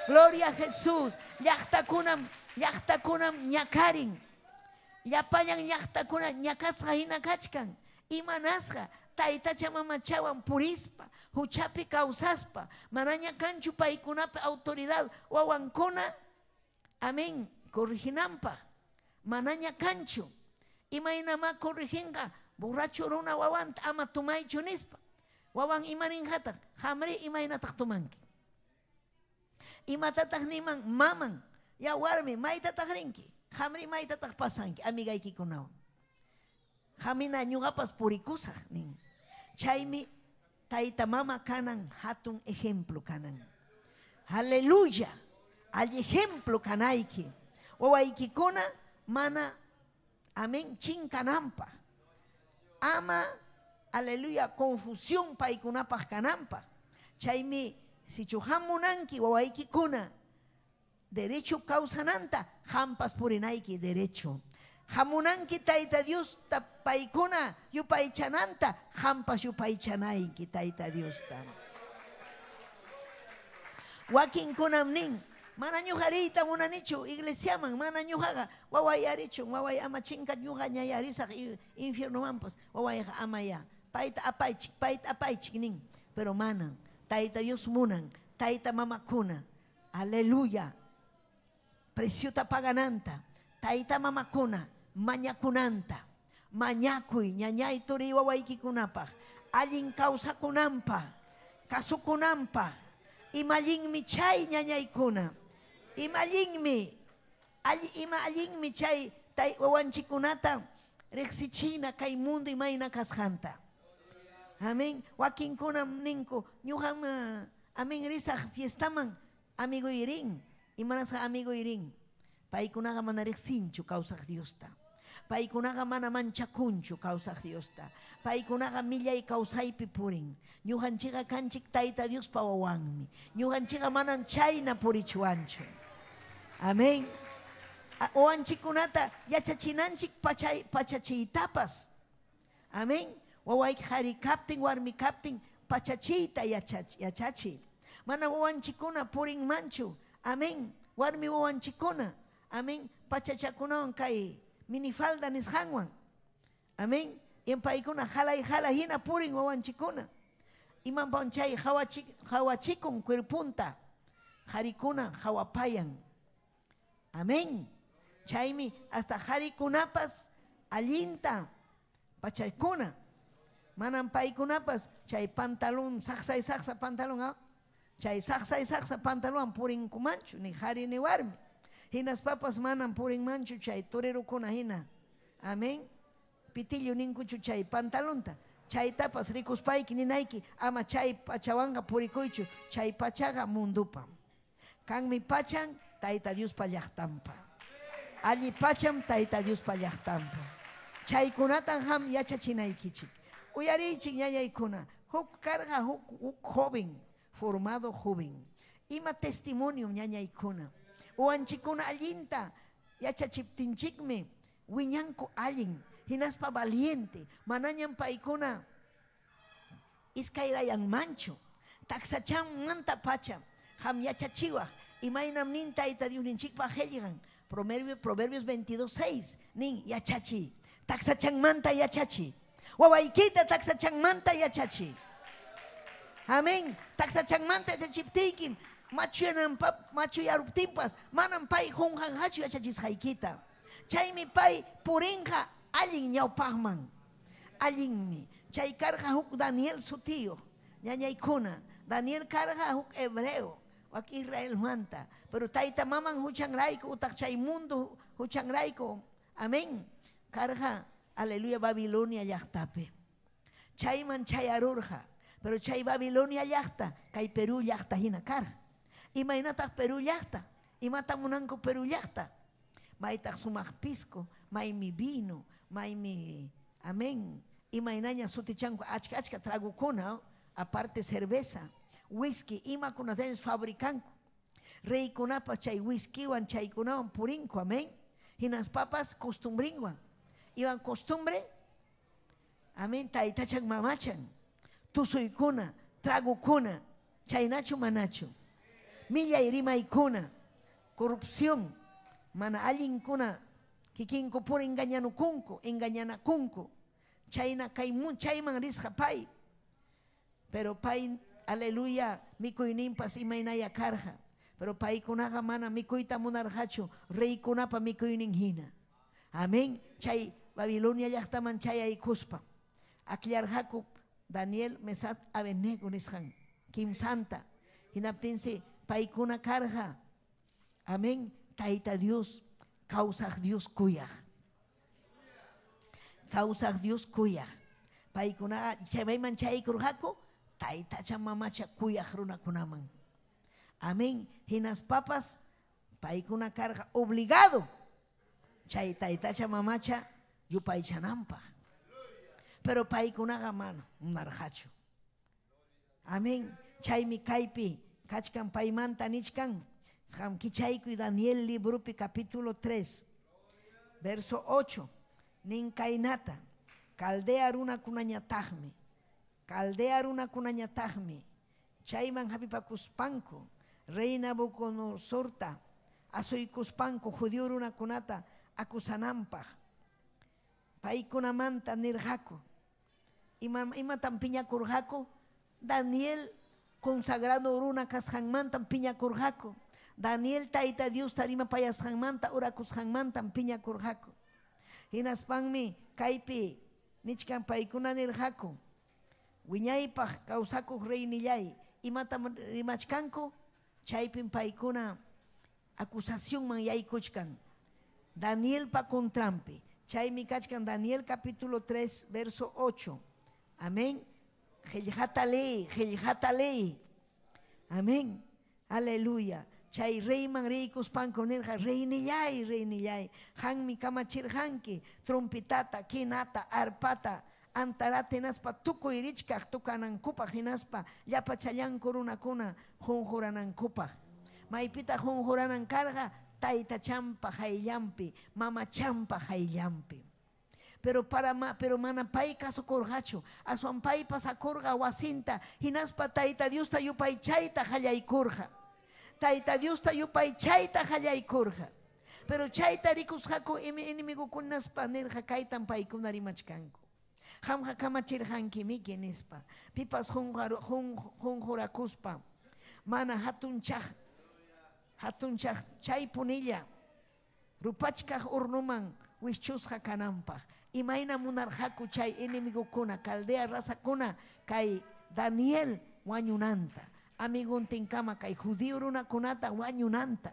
Gloria a Jesús. Llaqtakunam ñakarin. llapañan llaqtakuna ñakasqa hina kachkan imanasqa taytacha mamachawan purispa huchapi kawsaspa manaña kanchu paykunapi autoridad wawankuna amén corriginampa manaña kanchu imaynama corrijinqa borracho runa wawanta ama tumaychu nispa wawan imaninhataq hamri imaynataq tumanki imatataq niman maman ya warmi maytataq rinki hamri maytataq pasanki amigaykikunawan hamina ñuqapas purikusaq nin chaymi tayta mama kanan hatun ejemplo kanan aleluya alli ejemplo kanayki wawaykikuna mana amén chinkanampa ama aleluya confusión paykunapaq kanampa chaymi sichu hamunanki wawaykikuna derecho kawsananta hampas purinayki derecho hamunanki tayta Dios paykuna yupaychananta hampas yupaychanayki tayta Diosta wakinkunam nin mana ñujariyta munanichu iglesiaman mana ñujaga waway arichun waway ama chinkat ñuja ñayarisaq infiernomanpas wawayqa amaya payta apaychik nin pero manan tayta Dios munan tayta mamakuna aleluya preciuta pagananta tayta mamakuna mañakunanta mañakuy ñañay turi wawaykikunapaq allin kawsakunanpa kasukunanpa imallinmi chay ñañaykuna imallinmi ima allinmi chay wawanchikunata riqsichina kay mundo imayna kasqanta amén wakinkunam ninku ñuqam amén risaq fiestaman amigo irin imanasqa amigo irin paykunaqa mana riqsinchu kawsaq Diosta paykunaqa mana manchakunchu kawsaq Diosta paykunaqa millay kawsaypi purin ñuqanchikqa kanchik tayta Diospa wawanmi ñuqanchikqa manan chayna purichuanchu amén wawanchikunata yachachinanchik pachachiytapas amén wawayki qhari kaptin warmi kaptin pachachiyta yachachi mana wawanchikuna purinmanchu amén warmi wawanchikuna amén pachachakunawan kay minifalda nisqanwan amén paykuna jalay hina purin wawanchikuna imanpan chay hawachikun cuerpunta qharikuna hawapayan amén chaymi hasta qharikunapas allinta pachaykuna manan paykunapas chay pantalón saqsay saqsa pantalón chay saqsay saqsa pantalón purinkumanchu ni qhari ni warmi hinas papas manan purinmanchu chay torerukuna hina amén pitillo ninkuchu chay pantalonta chaytapas rikuspayki ninayki ama chay pachawanqa purikuychu chay pachaqa mundupa kanmi pachan tayta Diospa llaqtanpa alli pacham tayta Diospa llaqtanpa chaykunatan ham yachachinaykichik uyariychik ñañaykuna huk karqa huk joven formado joven ima testimonio ñañaykuna uwanchikuna allinta yachachiptinchikmi wiñanku allin hinaspa valiente manañan paykuna iskayrayanmanchu taksachanmanta pacha ham yachachiwaq imaynam nin tayta Dios ninchikpa qillqan Proverbios 22:6 nin yachachi taksachanmanta yachachi wawaykita taksachanmanta yachachi amén taksachanmanta yachachiptiykim machu yaruptinpas manan pay qunqanqachu yachachisqaykita chaymi pay purinqa allin ñawpaqman allinmi chay karqa huk Daniel sutiyo ñañaykuna Daniel karqa huk hebreo wak Israel manta pero tayta maman huchanrayku utaq chay mundo huchanrayku amén karqa aleluya Babilonia llaqtapi chayman chayarurqa pero chay Babilonia llaqta kay Perú llaqta hina karqa imaynataq Perú llaqta imata munanku Perú llaqta maytaq sumaq pisco maymi vino maymi amén imaynaña sutichanku achka tragukuna aparte cerveza whisky imakunatas fabricanku reykunapas chay whiskywan chaykunawan purinku amén hinas papas costumbrinwan iwan costumbre amén taytachan mamachan tusuykuna tragukuna chaynachu manachu millay rimaykuna corrupción mana allinkuna Kikinku pura engañanakunku. Chayna chayman risqa pay. Pero pay, aleluya, mikuyninpas imaynaya karqa. Pero paykunaqa mana mikuyta munarqachu, reykunapa mikuynin hina. Amén. Chay Babilonia llaqtaman chay aykuspa. Aklarqaku Daniel, Mesat, Abednego nisqan. Kim Santa. Hinaptinsi paykuna karqa. Amén. Tayta Dios, causaq Dios kuyaq. Causaq Dios kuyaq. Paykuna chaymayman chaykurqaku, taytacha mamacha kuyaq runakunaman. Amén. Hinas papas, paykuna karqa obligado. Chay taytacha mamacha yupaychanampa. Pero paykunaqa mana munarqachu. Amén. Chaymi kaypi kachkan paymanta nichkan. Kichaykuy Daniel librupi capítulo 3 verso 8 nin kaynata Caldea runakunañataqmi chayman hapipakuspanku rey Nabucodonosorta asuykuspanku judío runakunata acusananpaq paykunamanta nirqaku imatan piñakurqaku Daniel consagrado runa kasqanmantan piñakurqaku Daniel tayta Dios tarima payasqanmanta urakusqanmantan piñakurqaku hinaspanmi kaypi nichkan paykuna nirqaku wiñaypaq kawsakuq reynillay imata rimachkanku chaypin paykuna acusacionman yaykuchkan Danielpa contrampi chaymi kachkan Daniel capítulo 3 verso 8 amén qillqata ley amén aleluya chay reyman reykuspanku nirqa reynillay hanmi kamachirqanki trompetata kinata arpata antarata hinaspa tukuy richkaq tukanankupaq hinaspa llapa challanku runakuna junjuranankupaq maypita junjuranan karqa taytachanpa hayllampi mamachanpa hayllampi pero mana pay kasukurqachu aswan pay pasakurqa wasinta hinaspa tayta Diosta yupay chayta hallaykurqa tayta Diosta yupay chayta hallaykurqa pero chayta rikusqaku inimigukunaspa nirqa kaytan paykuna rimachkanku qamqa kamachirqankimiki nispa pipas junjurakuspa mana hatunchaq chay punilla rupachkaq urnuman wischusqa kananpaq imayna munarqaku chay inimigukuna Caldea rasakuna kay Daniel wañunanta amiguntinkama kay judío runakunata wañunanta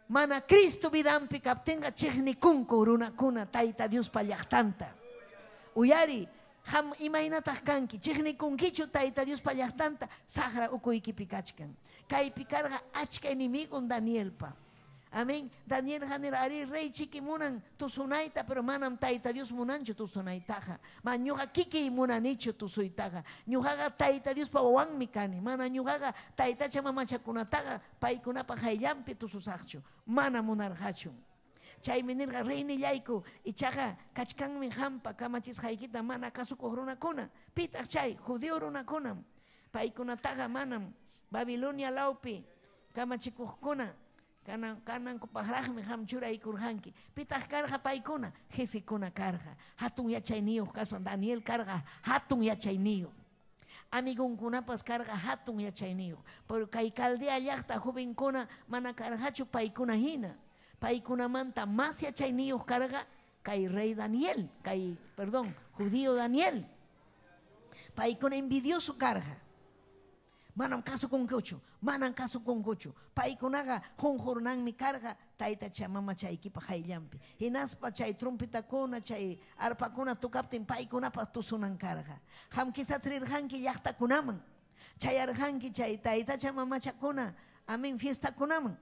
mana Cristo vidampi kaptinqa chiqnikunku runakuna tayta Dios llaqtanta uyari ham imaynataq kanki chiqnikunkichu tayta Dios llaqtanta saqra ukuykipi kachkan kaypi karqa achka enemigon Danielpa amén Daniel hanir ari rey chiki munan tusunayta pero manam tayta Dios munanchu tusunaytaqa ma ñuqa kiki munanichu tusuytaqa ñuqaqa tayta Dios wawanmi kani mana ñuqaqa taytacha mamachakunataqa paykunapa hayllampi tususaqchu mana munarqachu chaymi nirqa reynillayku ichaqa kachkanmi hampa kamachisqaykita mana kasukuq runakuna pitaq chay judío runakunam paykunataqa manam Babilonia lawpi kamachikuqkuna kanankupaqraqmi ham churaykurqanki pitaq karqa paykuna jefekuna karqa hatun yachayniyuq kaspan Daniel karqa hatun yachayniyuq amigunkunapas karqa hatun yachayniyuq pero kay Caldea llaqta jovenkuna mana karqachu paykuna hina paykunamanta mas yachayniyuq karqa kay rey Daniel judío Daniel paykuna envidioso karqa manam kasukunkuchu paykunaqa junjurnanmi karqa taytacha mamachaykipa hayllampi hinaspa chay trompetakuna chay arpakuna tukaptin paykunapas tusunan karqa qam quizás rirqanki llaqtakunaman chayarqanki chay taytacha mamachakuna amén fiestakunaman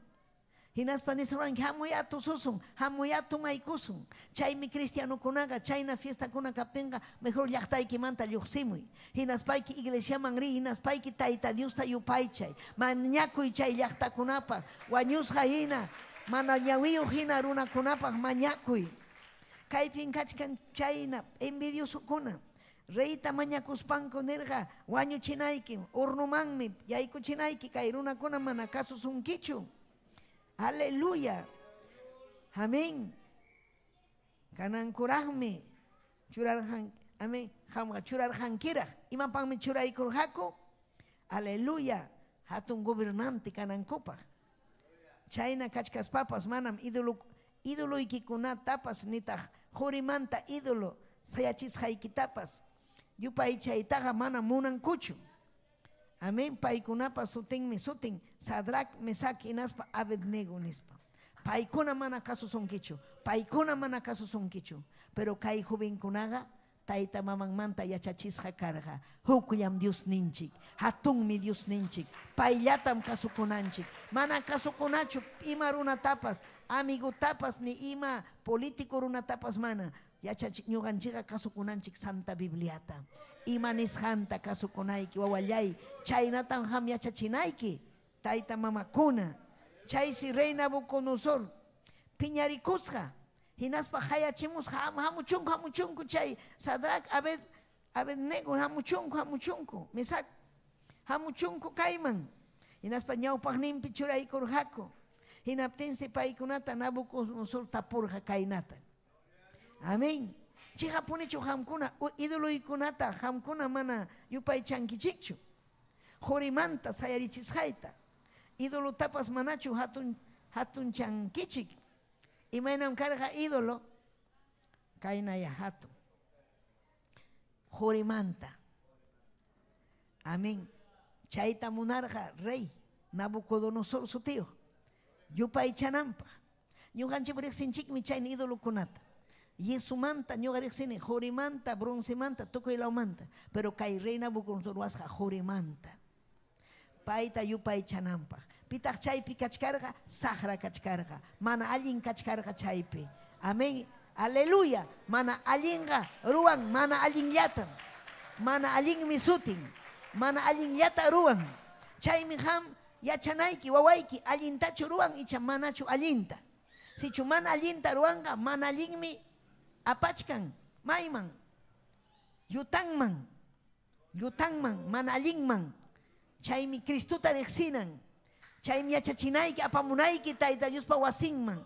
hinaspa nisranki hamuya tususun hamuya tumaykusun chaymi cristianukunaqa chayna fiestakuna kaptinqa mejor llaqtaykimanta lluqsimuy hinaspayki iglesiaman ri hinaspayki tayta Diosta yupaychay mañakuy chay llaqtakunapaq wañusqa hina mana ñawiyuq hina runakunapaq mañakuy kaypin kachkan chayna envidiosukuna reyta mañakuspanku nirqa wañuchinayki urnumanmi yaykuchinayki kay runakuna mana kasusunkichu aleluya Amén. Kanan kurahmi churarhan, amén. Hamga churarhan kirah. Imapang mi churai kurhako. Aleluya. Hatun gobernante kanan kopa. Chayna kachkas papas manam ídolo ikikuna tapas nita jorimanta ídolo sayachis haikitapas. Yupay chaytaga mana munan kuchu. Amén. Paikunapa sutin mi sutin. Sadrak Mesak inaspa Abednego nispa. Paikuna mana kasu son kichu. Paikuna mana kasu son kichu. Pero kai jovenkunaga taita mamang manta yachachisja carga. Hukuyam Dios ninchik. Hatun mi Dios ninchik. Paillatam kasu kunanchik. Mana kasu kunachu ima runa tapas. Amigo tapas ni ima político runa tapas mana. Yachachik ñuganchiga kasu kunanchik Santa Bibliata. Ima nishanta kasu kunaiki wawallay. Chaynatam ham yachachinaiki. Taita mamakuna. Chay si rey Nabucodonosor piñarikusja. Hinaspa hayachimus hamuchunku chay Sadrak Abednego hamuchunku Mesak hamuchunku kaiman. Hinaspa ñawpaq nimpi churaykurjako. Hinaptinsi paykunata Nabucodonosor tapurja kainata. Amén. Chihapunichu hamkuna idoluykunata hamkuna mana yupay chankichikchu. Jorimanta sayarichisjaita. Ídolo tapas manachu hatun chankichik. Imaynam karga ídolo kainaya hatun. Jorimanta. Amén. Chayta monarca rey Nabucodonosor su tío. Yupay chanampa. Ñuqanchik sinchikmi chayni ídolo kunata. Yesumanta ñuqariksini jorimanta, bronzemanta, tukuylawmanta. Pero kay rey Nabucodonosor wasqa jorimanta. Paita yupay chanampa. Pitaq chaypi kachkarqa, sahra kachkarqa. Mana allin kachkarqa chaypi. Amén. Aleluya. Mana allinqa ruwan, mana allin llatam. Mana allin misutin. Mana allin llata ruwan. Chaymi ham yachanayki, wawayki, allintachu ruwan icha manachu allinta. Sichu mana allinta ruwanqa, mana allinmi apachkan, mayman, yutanman, mana allinman. Chaymi Cristuta riqsinan. Chaymi yachachinayki apamunayki Tayta Diospa wasinman.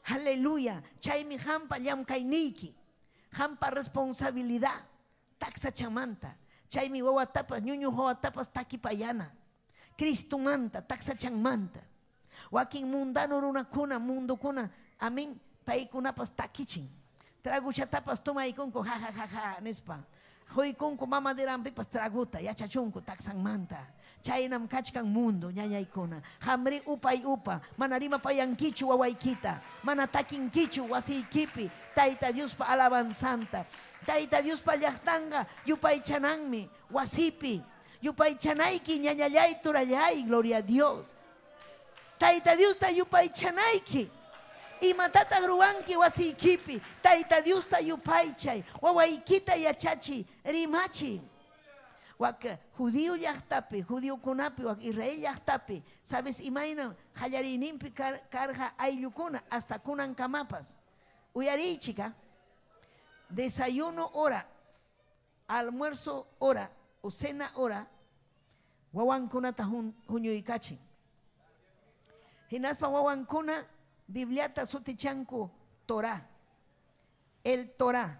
Aleluya. Chaymi hampa llamkayniyki. Hampa responsabilidad. Taxa chamanta. Chaymi wawatapas, ñuñu wawatapas takipayana. Cristumanta, taxa chanmanta. Wakin mundano runakuna, mundukuna. Amén. Paykunapas takichin. Traguchatapas tomaykunku, ja ja ja ja, nispa. Hoykunku mamaderampipas traguta, yachachunku, taxan manta. Chaynam kachkan mundo, ñañaykuna. Hamri upay upa, mana rima payankichu wawaykita. Mana takinkichu wasiykipi. Tayta Diospa alabanzanta. Tayta Diospa llaqtanga, yupay chananmi, wasipi. Yupay chanayki, ñañallay, turallay, gloria a Dios. Tayta Diosta yupay chanayki. Y matata ruanki wasiykipi. Tayta Diosta yupaychay. Wawaykita yachachi, rimachi. Wak judío llaqtapi, judío kunapi, wak Israel llaqtapi. ¿Sabes? Imayna hallarininpi karja ayllukuna hasta kunan kamapas. Uyarichika. Desayuno hora, almuerzo hora, o cena hora. Wawankunata huñuykachin. Hinaspa wawankuna Bibliata sutichanku Torah. El Torah.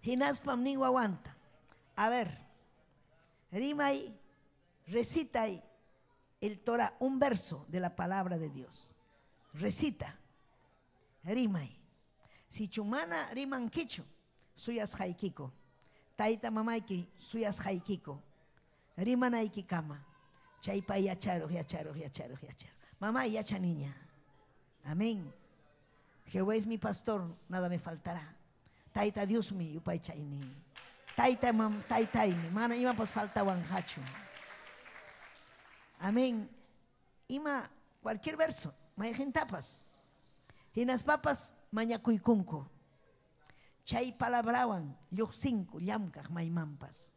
Hinaspam ni wawanta. A ver, rimay, recita el Torah, un verso de la palabra de Dios. Recita, rimay. Si chumana riman kichu, suyas haikiko. Taita mamaiki, suyas haikiko. Rimanaiki kama. Chaypa yacharo. Mamá yacha niña. Amén. Jehová es mi pastor, nada me faltará. Taita Dios mi, yupay chayni. Taita mam, taitaimi. Mana ima pues falta wanhachu. Amén. Ima cualquier verso. Mayajen tapas. Hinas papas mañakuykunku. Chay palabrawan, yuxinku, llamkaj maimampas.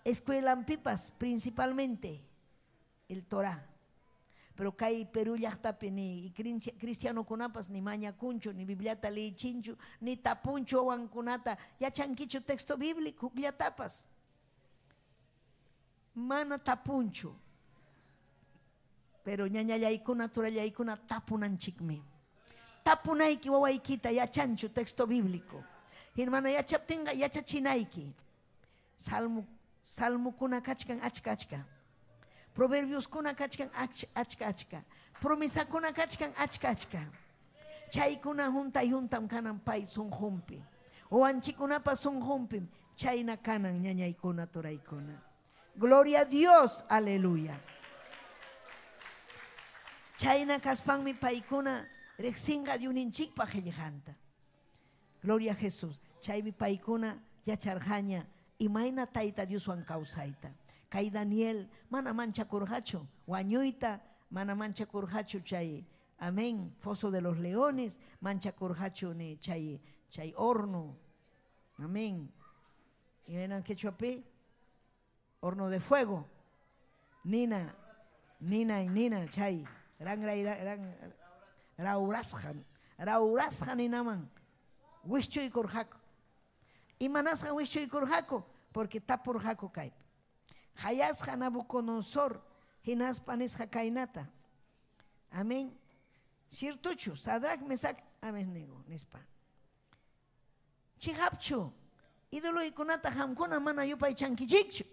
Escuelampipas principalmente el Torah. Pero kay Perú llaqtapi ni cristiano kunapas ni mañakunchu, ni bibliata leichinchu, ni tapunchu awankunata, yachankichu texto bíblico, llatapas. Mana tapunchu. Pero ñañallaykuna turallaykuna tapunanchikmi. Tapunayki wawaykita yachanchu texto bíblico. Hermana yachaptinga yachachinayki. Salmukuna kachkan achka achka. Proverbios kuna kachkan achka achka. Promisakuna kachkan achka achka. Chaykuna juntam kanan pay sunjumpi. Oanchikunapa sunjumpim. Chayna kanan ñañaykuna turaykuna. Gloria a Dios, aleluya. Chayna kaspanmi paykuna rexinga de uninchikpa qillqanta. Gloria a Jesús. Chaymi paykuna yacharqaña imayna tayta Dioswan kawsayta. Kay Daniel mana manchakurqachu wañuyta, mana manchakurqachu chay, amén, foso de los leones, manchakurqachu ni chay horno, amén. Y ven quechuapi, horno de fuego, nina chay, raurasjan inaman, wischuy kurjako. Y manasjan wischuy kurjako, porque tapurjako kay. Hayasja Nabucodonosor, hinaspanisja kainata. Amén. Sirtuchu, Sadrach, Mesach, Abednego, nispa. Chihapchu, ídolo y kunata hamkuna mana yupay chankichikchu.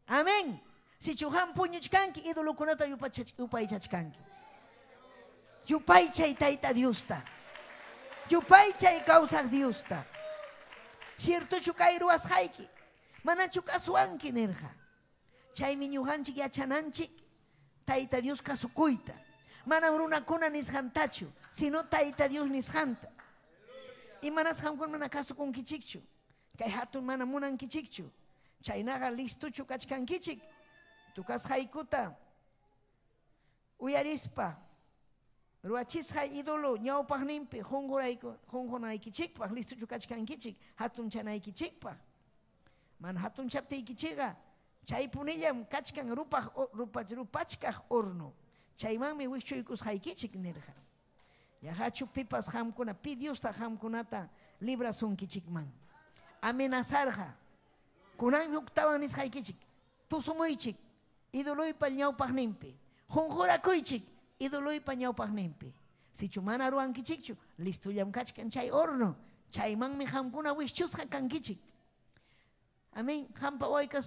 Amén. Si chuham puñuchkanki, ídolo kunata yupay chachkanki. Yupay chay taita Diusta. Yupay chay causa Diusta. Sirtuchu kairuas haiki. Manachu kasuanki nerja. Chaymi ñujanchik yachananchik taita Dios kasukuyta. Mana runakuna nishantachu, sino taita Dios nishanta. Y manas hamkun mana kasukunkichikchu. Kay hatun mana munankichikchu. Chaynaga listuchu kachkankichik. Tukas haikuta uyarispa. Ruachishay ídolo ñawpaq nimpi hongonaykichikpaq listuchu kachkankichik. Hatun chanaykichikpaq. Man hatun chaptaykichiga chay punillam kachkan rupachkaq horno. Chaymanmi wichuykus haykichik nirqa. Yahachu pipas hamkuna, pi Diosta hamkunata librasunkichikman. Amenazarqa. Kunan huktawan nis haykichik. Tusumuychik. Idoloypa ñawpaq nimpi. Honjorakuychik. Idoloypa ñawpaq nimpi. Sichu mana ruankichikchu, listullam kachkan chay horno. Chaymanmi hamkuna wichusqa kankichik. Amén. Hampa oikas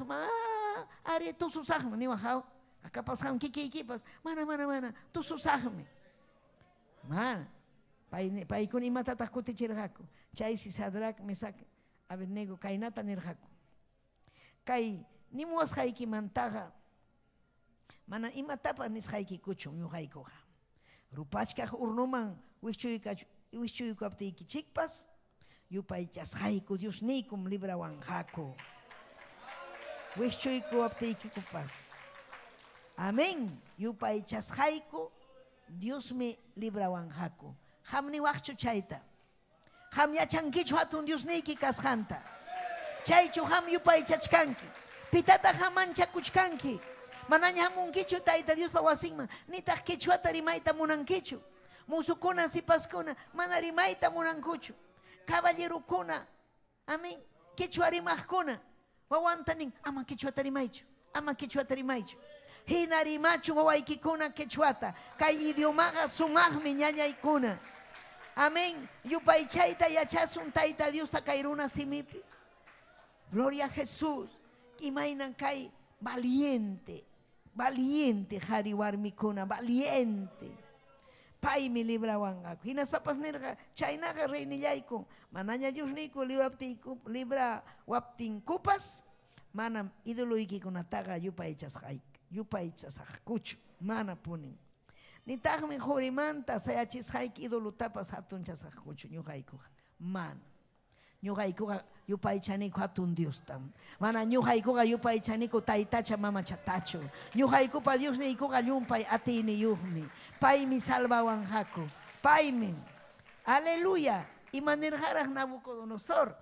ari tu susahme ni wahao. Acá pasam kikipas. Mana tu susahme. Man. Pai kun imata takuti chirhaku. Chay si Sadrach, Mesach, Abednego kainata nirhaku. Kai ni muas haiki mantaga. Mana imatapa nis haiki kuchum yu haikoha. Rupachkaj urnuman wichuyukapti ikichikpas. Yupaychas haiku Dios nikum libra wanjako. Wichuyku apteikikupas. Amén. Yupaychas haiku Dios me libra wanjako. Hamni wachchu chayta. Ham yachankichu hatun Dios niki kashanta. Chaychu ham yupaychachkanki. Pitata hamancha kuchkanki. Manaña hamunkichu taita Dios pa wasinman. Nitaq kichuata rimayta munankichu. Musukuna sipaskuna mana rimayta munankuchu. Caballero kuna, amén. Quechua rimajkuna, wawantanin, ama quechua tarimaichu, ama quechua tarimaichu. Hinarimachu wawaykikuna quechuata, kay idiomaga sumagmi ñañaykuna. Amén. Yupaychayta yachasun taita Dios takairuna simipi. Gloria a Jesús. Imainan kay valiente, jariwarmikuna, valiente. Pai mi libra wangaku. Hinas papas nerga chaynaga reynillayku. Manaña Dios niku libra waptin kupas. Manam idoloykikunataga yupaychas kuchu. Mana punin. Nitaqmi jurimanta sayachis hayk idolutapas hatunchas kuchu ñuqaykuqa. Mana. Ñuqaykuqa yupaychaniku hatun Diostam. Mana ñuqaykuqa yupaychaniku taytacha mamachatachu. Ñuqaykupa Dios niykuqa llumpay atiniyuqmi. Paymi salvawanjaku. Paymi. Aleluya. Imanirjaraq Nabucodonosor.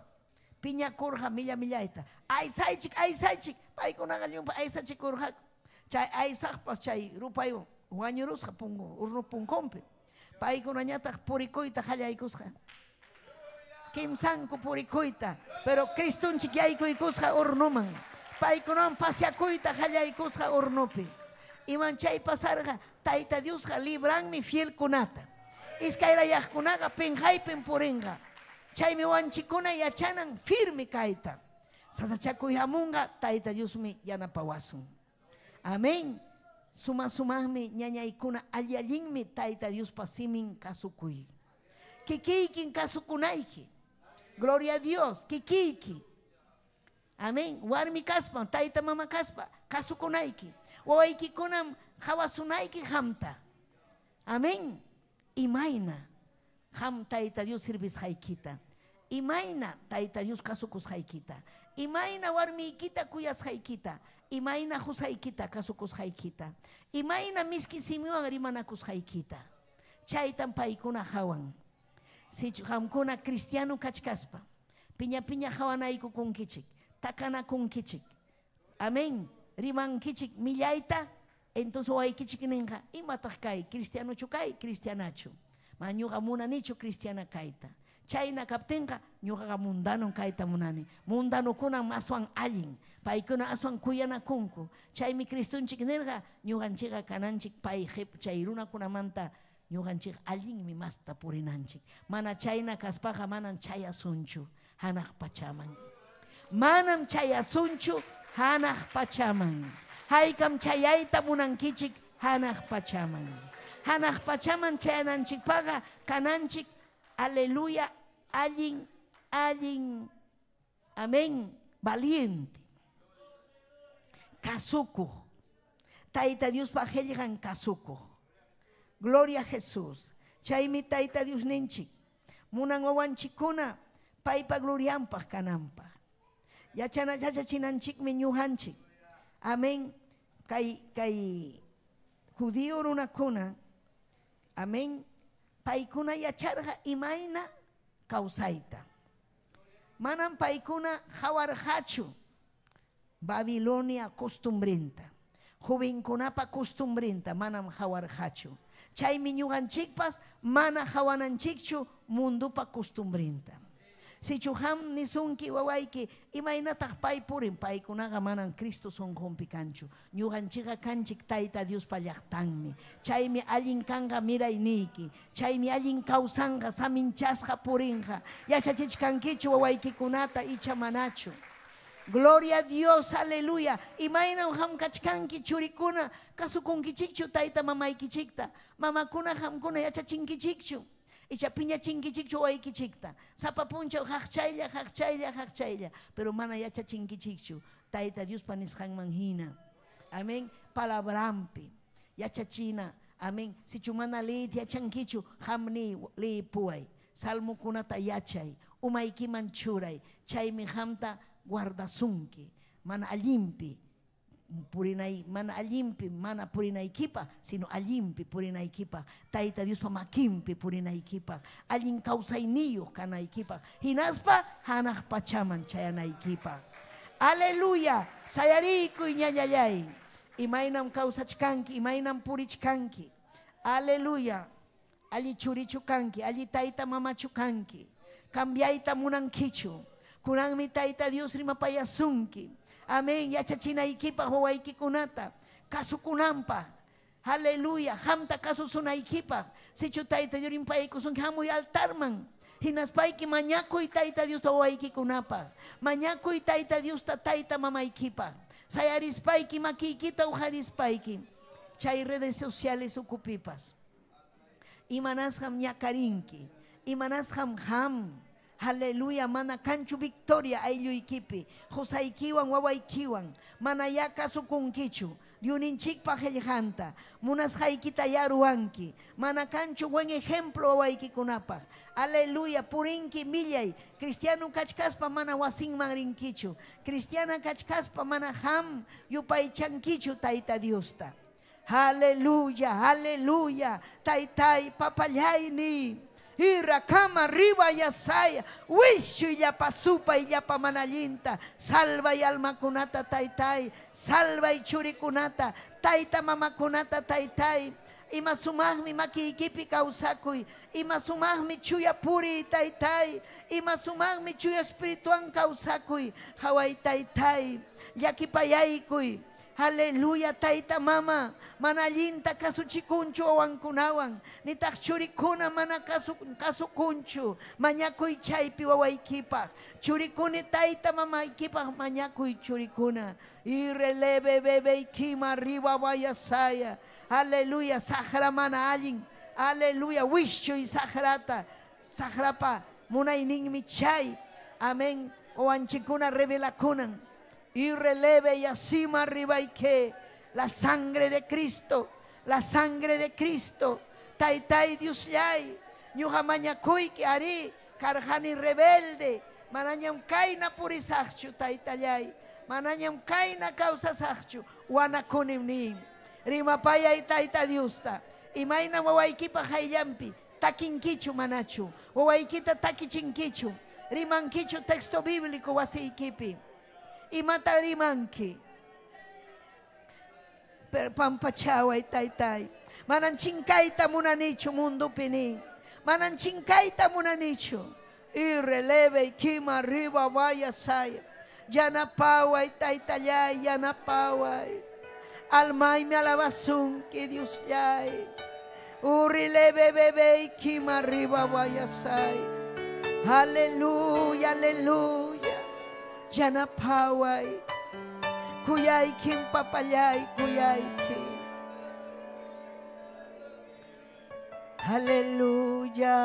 Piñakurqa millayta. Aysaychik. Paykunaqa llumpay aysachikurqaku. Chay aysaqpas chay rupay wañurusqa urnu punkumpi. Paykunañataq purikuyta qallaykusqa. Kimsanku purikuyta, pero Cristunchik yaykuykusqa urnuman. Paykunawan pasyakuyta qallaykusqa urnupi. Iman chay pasarga, taita Dios ja libran mi fiel kunata. Iskaira yahkunaga penjaypen porenga. Chay mi wanchikuna yachanan firme kaita. Sasachakuyamunga taita Dios mi yanapawasun. Amén. Suma-sumahmi ñañaykuna allallinmi taita Dios pasimin kasukuy. Kikiykin kasukunayki. Gloria a Dios. Kikiyki. Amén. Warmi kaspa, taita mama kaspa, kasukunayki. Wawaykikunam hawasunayki hamta. Amén. Imayna. Ham taita Dios sirvis haykita. Imayna taita Dios kasukus haykita. Imayna warmiykita kuyas haykita. Imayna husaykita kasukus haykita. Imayna miskisimiwan rimanakus haykita. Chaytan paykuna hawan. Si hamkuna cristiano kachkaspa. Piña hawanayku kunkichik. Takana kunkichik. Amén. Riman kichik millayta. Entonces way kichik ninja. Imataq kay cristiano chukay cristianachu. Ma ñuqa munanichu cristiana kayta. Chayna kaptinqa ñuqaqa mundano kayta munani. Mundanukuna aswan allin. Paykuna aswan kuyanakunku. Chaymi Cristunchik nirqa ñuqanchikqa kananchik pay chay runakunamanta ñuqanchik allinmi masta purinanchik. Mana chayna kaspaqa manan chayasunchu hanaq pachaman. Manam chayasunchu hanaq pachaman. Haykam chayayta munankichik hanaq pachaman. Hanaq pachaman chayananchikpaqa kananchik aleluya, allin, amén, valiente. Kasuku. Taita Dios pajelgan kasuku. Gloria a Jesús. Chaymi taita Dios ninchik. Munan owanchikuna paipa gloriampa kanampa. Yachana yachachinanchik miñuhanchik. Amén. Kay judío runakuna. Amén. Paikuna yacharja imayna kausaita. Manam paikuna hawarhachu. Babilonia costumbrinta. Jovenkunapa costumbrinta manam hawarhachu. Chay miñuganchikpas mana hawananchikchu mundupa costumbrinta. Si chuham nisunki wawayki imaynataq pay purin paykunaqa manan Cristo son kompikanchu. Ñuqanchikqa kanchik taita Dios pallaqtanmi. Chaymi allin kanqa mirayniki. Chaymi allin kawsanqa saminchasqa purinqa. Yachachichkankichu wawaykikunata icha manachu. Gloria a Dios, aleluya. Imayna hamkachkanki churikuna kasukunkichikchu taita mamaykichikta. Mamakuna hamkuna yachachinkichikchu. Icha piña chinkichikchu waykichikta. Sapapunchaw haqchaylla. Pero mana yacha chinkichikchu. Taita Dios panisqanman hina. Amén. Palabrampi. Yachachina. Amén. Si chumana leiti yachankichu hamni lei puay. Salmo kunata yachay. Umaykiman churay. Chaymi hamta guardasunki. Mana allimpi. Purinay, mana allimpi, mana purinaykipa, sino allimpi purinaykipa. Taita Dios pamakimpi purinaykipa. Allin kawsayniyuq kanaykipa. Hinaspa hanaq pachaman chayanaykipa. Aleluya. Sayarikuy ñañallay. Imaynam kawsachkanki, imaynam purichkanki. Aleluya. Alli churichu kanki, alli taita mamachu kanki. Cambiayta munankichu. Kunanmi taita Dios rimapayasunki. Amén. Yachachinaykipa wawaykikunata kasukunampa. Aleluya. Hamta kasusunaykipa. Sichu taita Dios rimpaykusun hamuy altarman. Hinaspayki mañakuy taita Dios wawaykikunapa. Mañakuy taita Dios taita mamaykipa. Sayarispayki makiykita ujarispayki. Chay redes sociales ukupipas. Imanasham ñakarinki. Imanasham ham. Aleluya, mana kanchu victoria aylluykipi. Josaykiwan wawaykiwan. Mana yaka sukunkichu. Diuninchikpa hellhanta. Munashaykita yaruanki. Mana kanchu buen ejemplo wawaykikunapaq. Aleluya, purinki millay. Cristiano kachkaspa mana wasinman rinkichu. Cristiana kachkaspa mana ham yupaychankichu taita Diosta. Aleluya, aleluya. Taytay papallayni. Ira kama riba yasaya. Wishu ya pasupa y ya pamanalinta. Salva y alma kunata taitai. Salva y churikunata. Taita mama kunata taitai. Ima sumahmi makikipi kausakuy. Ima sumahmi chuya puri taitai. Ima sumahmi chuya espirituan kausakuy. Hawai taitai. Yakipayaykuy. Haleluya, taita mama. Manalinta kasuchikunchu awan kunawan. Nitak churikuna mana kasukunchu. Manyakuy chaypi wawaykipa. Churikuni taita mama ikipa manyakuy churikuna. Irelebe bebe kima riba wayasaya. Haleluya, sahra mana alin. Haleluya, wishu y sahrata. Sahrapa, munaining michay. Amén. Oanchikuna revelakunan. Y releve y así arriba y que la sangre de Cristo, la sangre de Cristo, taitai Dios yay, ñujamañacuy que ari, carjani rebelde, manañam kaina purisachu taitayay, manañam kaina causa sachu, wanakunim rimapaya y taita diusta, y maina wawaikipa hayyampi, takinkichu manachu, wawaikita takichinkichu, rimankichu texto bíblico wasiikipi. Y matarimanki per pampachaway taytay mananchingkaita munanicho mundo pini mananchingkaita munanicho y releve y kima arriba vaya saya yanapaway taytayay yanapaway almay me alabasun que Dios yay releve bebe y kima arriba vaya saya aleluya aleluya Yanapaway, kuyay kim papayay, kuyay kim. Haleluya.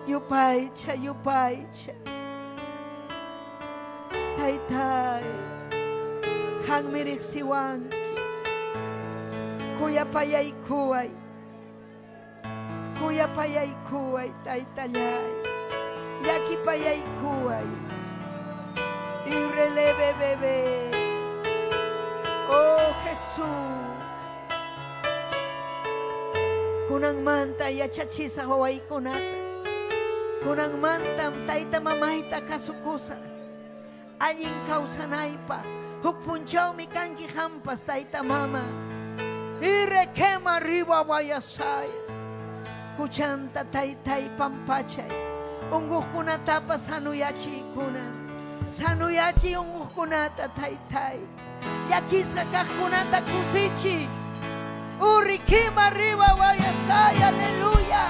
Yupaycha, yupaycha. Taytay, hang mirik siwanki. Kuyapayay kuway. Kuya payay kuway taytayay yaki payay kuway irreleve bebé oh Jesús kunang manta yachachisa haway kunata kunang mantam tayta mamahita kasukusa alin kausanay pa hukpunchaw mi kanki hampas tayta mama irrekema riba wayasaya Kuchanta taytay pampachay unguh kuna tapa sanuyachi kuna sanuyachi unguh kunata taytay yakisqa kaq kunata kusichi urikima riba wayasay aleluya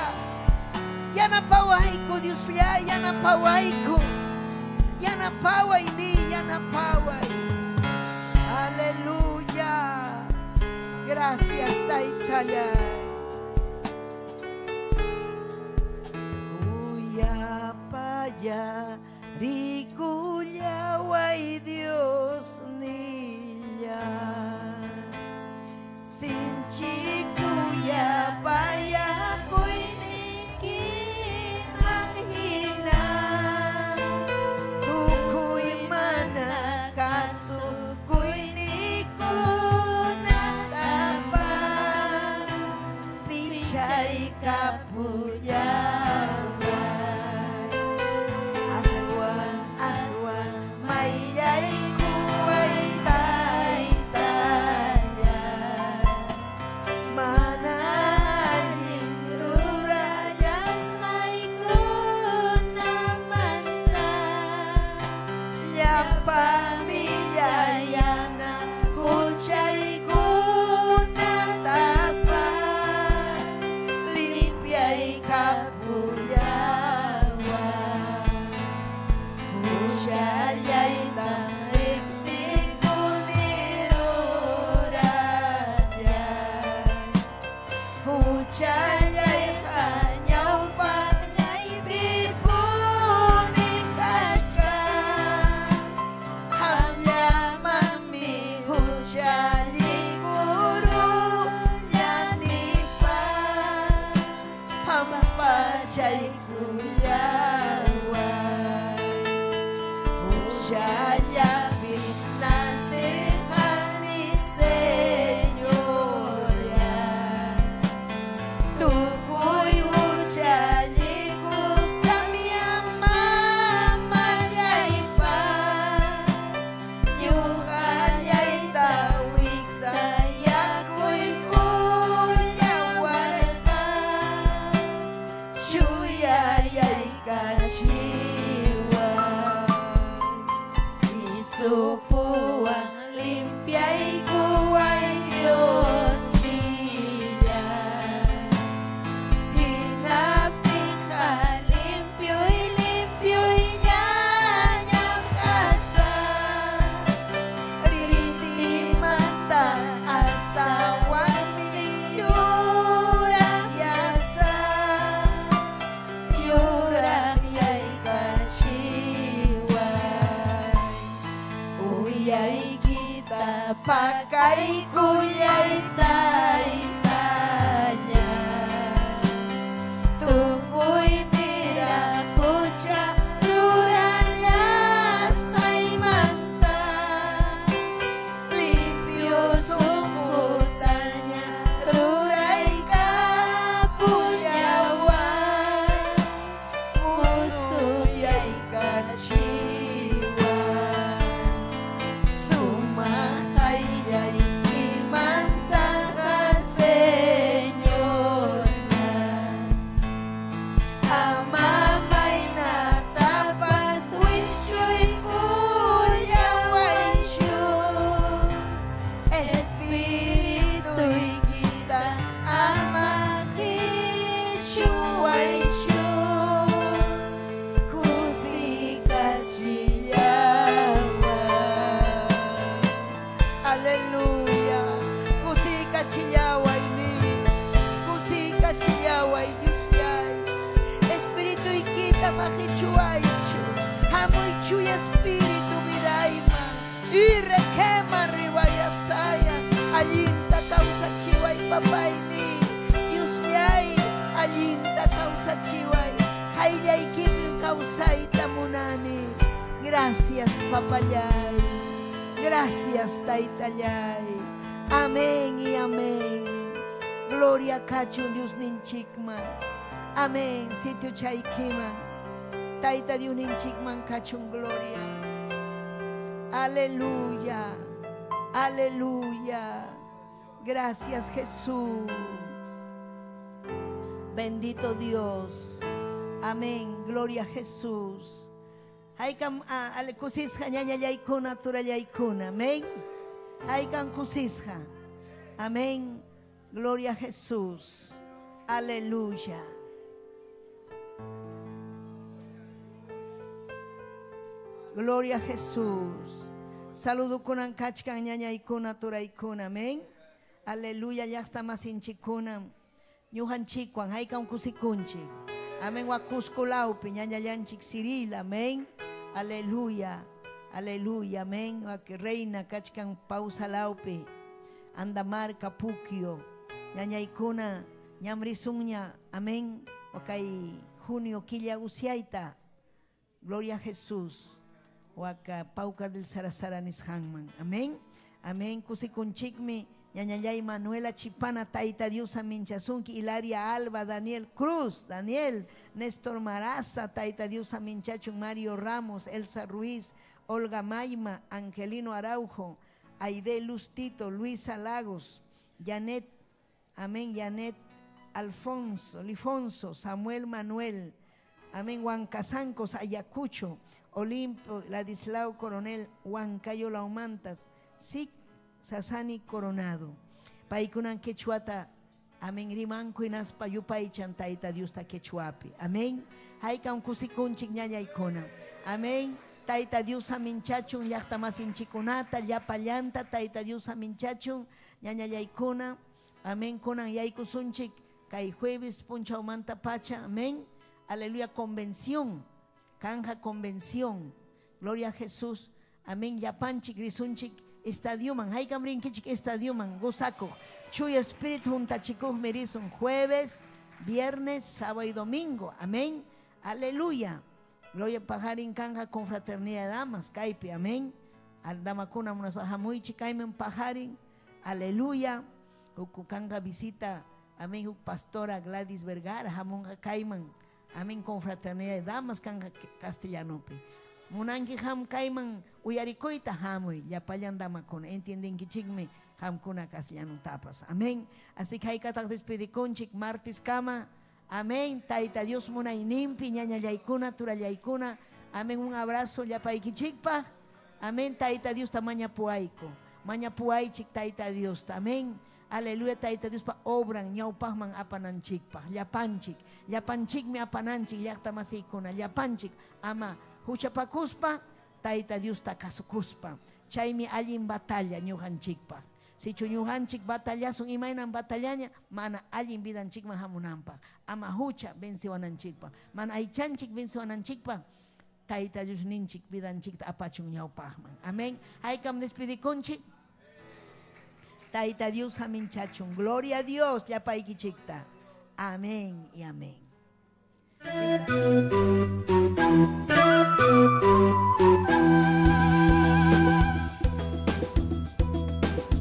yanapawayku Dioslla yanapawayku yanapaway ni yanapaway aleluya gracias taytayay ya rikulla way Dios niya sinchi kuya paya kuy niki manghina tukuy mana kasu kuy niku natapa pichay kapuya Yay supuang limpiaiku ay Dios brillan. Hinap tika limpioy nyanyang asa. Riti mata astawan yurang yasa. Yurang yay kaciway. Uyay kita pakai kuyay tanya. Tukoy mira kucha ruranya say manta. Limpyo sumutanya ruray kapuyaway. Musuyay kaciway. Sumakayay imanta ka Senyor na. Amamay na tapas wisyo'y kuyaway siyo. Espiritu'y kita amakishuway siyo. Kusikat siyaway. Aleluya. Kusikat siyaway ni. Kusikat siyaway Diyos yay. Espiritu'y kita makichuay siyo. Hamoy chuy espiritu vidayma. Irekema riwaya saya. Alinta kausa chiway papay ni. Diyos yay. Alinta kausa chiway. Haylay kipin kausay tamunani. Gracias papayay. Gracias taytayay. Amén y amén. Gloria kachu Dios ninchikman. Amén. Sitio chaykiman. Taita Dios ninchikman kachun gloria. Aleluya. Aleluya. Gracias Jesús. Bendito Dios. Amén. Gloria a Jesús. Haykam kusisja ñaña yaykuna tura yaykuna. Amén. Haykam kusisja. Amén. Gloria a Jesús. Aleluya. Gloria a Jesús. Saludo kunan kachkan ñaña ikuna tura ikuna. Amén. Aleluya. Ya está más hinchikuna. Ñuhan chikwan. Haykam kusikunchi. Amén. Wakuskulaupi ñaña yanchik Ciril. Amén. Aleluya. Aleluya. Amén. Reina kachkan pausa laupi. Andamar kapukio. Ñaña ikuna. Ñamrisuña. Amén. Wakay junio quilla usiaita. Gloria a Jesús. Waka pauka del Sarasaranis Hangman. Amén. Amén. Kusikunchikmi. Ñañayay Manuela Chipana, Taita Dios Aminchasunki, Hilaria Alba, Daniel Cruz, Daniel, Néstor Maraza, Taita Dios Aminchachun, Mario Ramos, Elsa Ruiz, Olga Maima, Angelino Araujo, Aide Lustito, Luisa Lagos, Janet, amén, Janet Alfonso, Lifonso, Samuel Manuel, amén, Huancasancos, Ayacucho, Olimpo, Ladislao Coronel, Huancayo Laumantas, Sic Sasani Coronado, Paikunan Quechuata, amén, Rimanco Inas Payupay Chantaita Dios ta Quechuapi, amén, Haikan Kusikunchik Ñaña Icona, amén, Taita Dios Aminchachun, Yachtamas Chikunata, Yapallanta, Taita Dios Aminchachun, Ñaña Yaikuna, amén, Conan Yaikusunchik, Kai Jueves, Punchaumanta Pacha, amén, aleluya, convención, Canja Convención, gloria a Jesús, amén, Yapanchik, Grisunchik, Estadiuman, hay camrin kichik estadiuman, gozaco, chuy espíritu junta chicos merizon, jueves, viernes, sábado y domingo, amén, aleluya, gloria pajarin canja con fraternidad de damas, caipe, amén, al damacuna unas baja muy chicaimen pajarin, aleluya, ucucanga visita, amén, pastora Gladys Vergara, jamonga caiman, amén, con fraternidad de damas, canga castellanope. Munanki ham kaiman uyarikoita hamoy yapayan damakona entienden que chigme ham kuna castellano tapas, amén. Así que hay que despediconchik martes kama, amén. Taita Dios muna inimpi ñaña yaikuna tura yaikuna, amén. Un abrazo yapaikichikpa, Amén, Taita Dios, tamaña puaico. Maña puaichik, Taita Dios, amén. Aleluya, Taita Dios, pa obran, ñaupahman apananchik pa, llapanchik mi apananchik, llakta masikuna, llapanchik, ama, huchapakuspa, Taita Dios ta kasukuspa. Chaymi allin batalla ñujanchikpa. Si ñujanchik batallasun imainan batallaña, mana allin vidanchikman hamunampa. Ama hucha venciwananchikpa. Mana aychanchik venciwananchikpa. Taita Dios ninchik vidanchikta apachun ñaupahman. Amén. Haykam despidikunchik. Taita Dios amin chachun. Gloria a Dios, ya paikichikta. Amén y amén.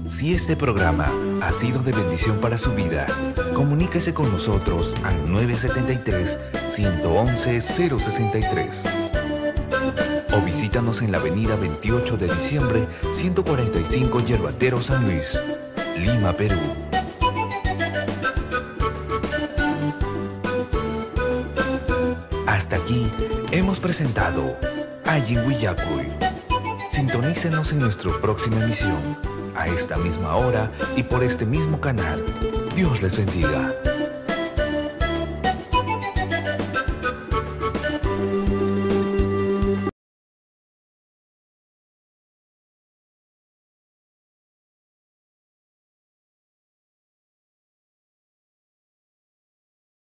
Si este programa ha sido de bendición para su vida, comuníquese con nosotros al 973-111-063 o visítanos en la avenida 28 de diciembre, 145 Yerbatero, San Luis, Lima, Perú. Hasta aquí hemos presentado Ayin Willacuy. Sintonícenos en nuestra próxima emisión, a esta misma hora y por este mismo canal. Dios les bendiga.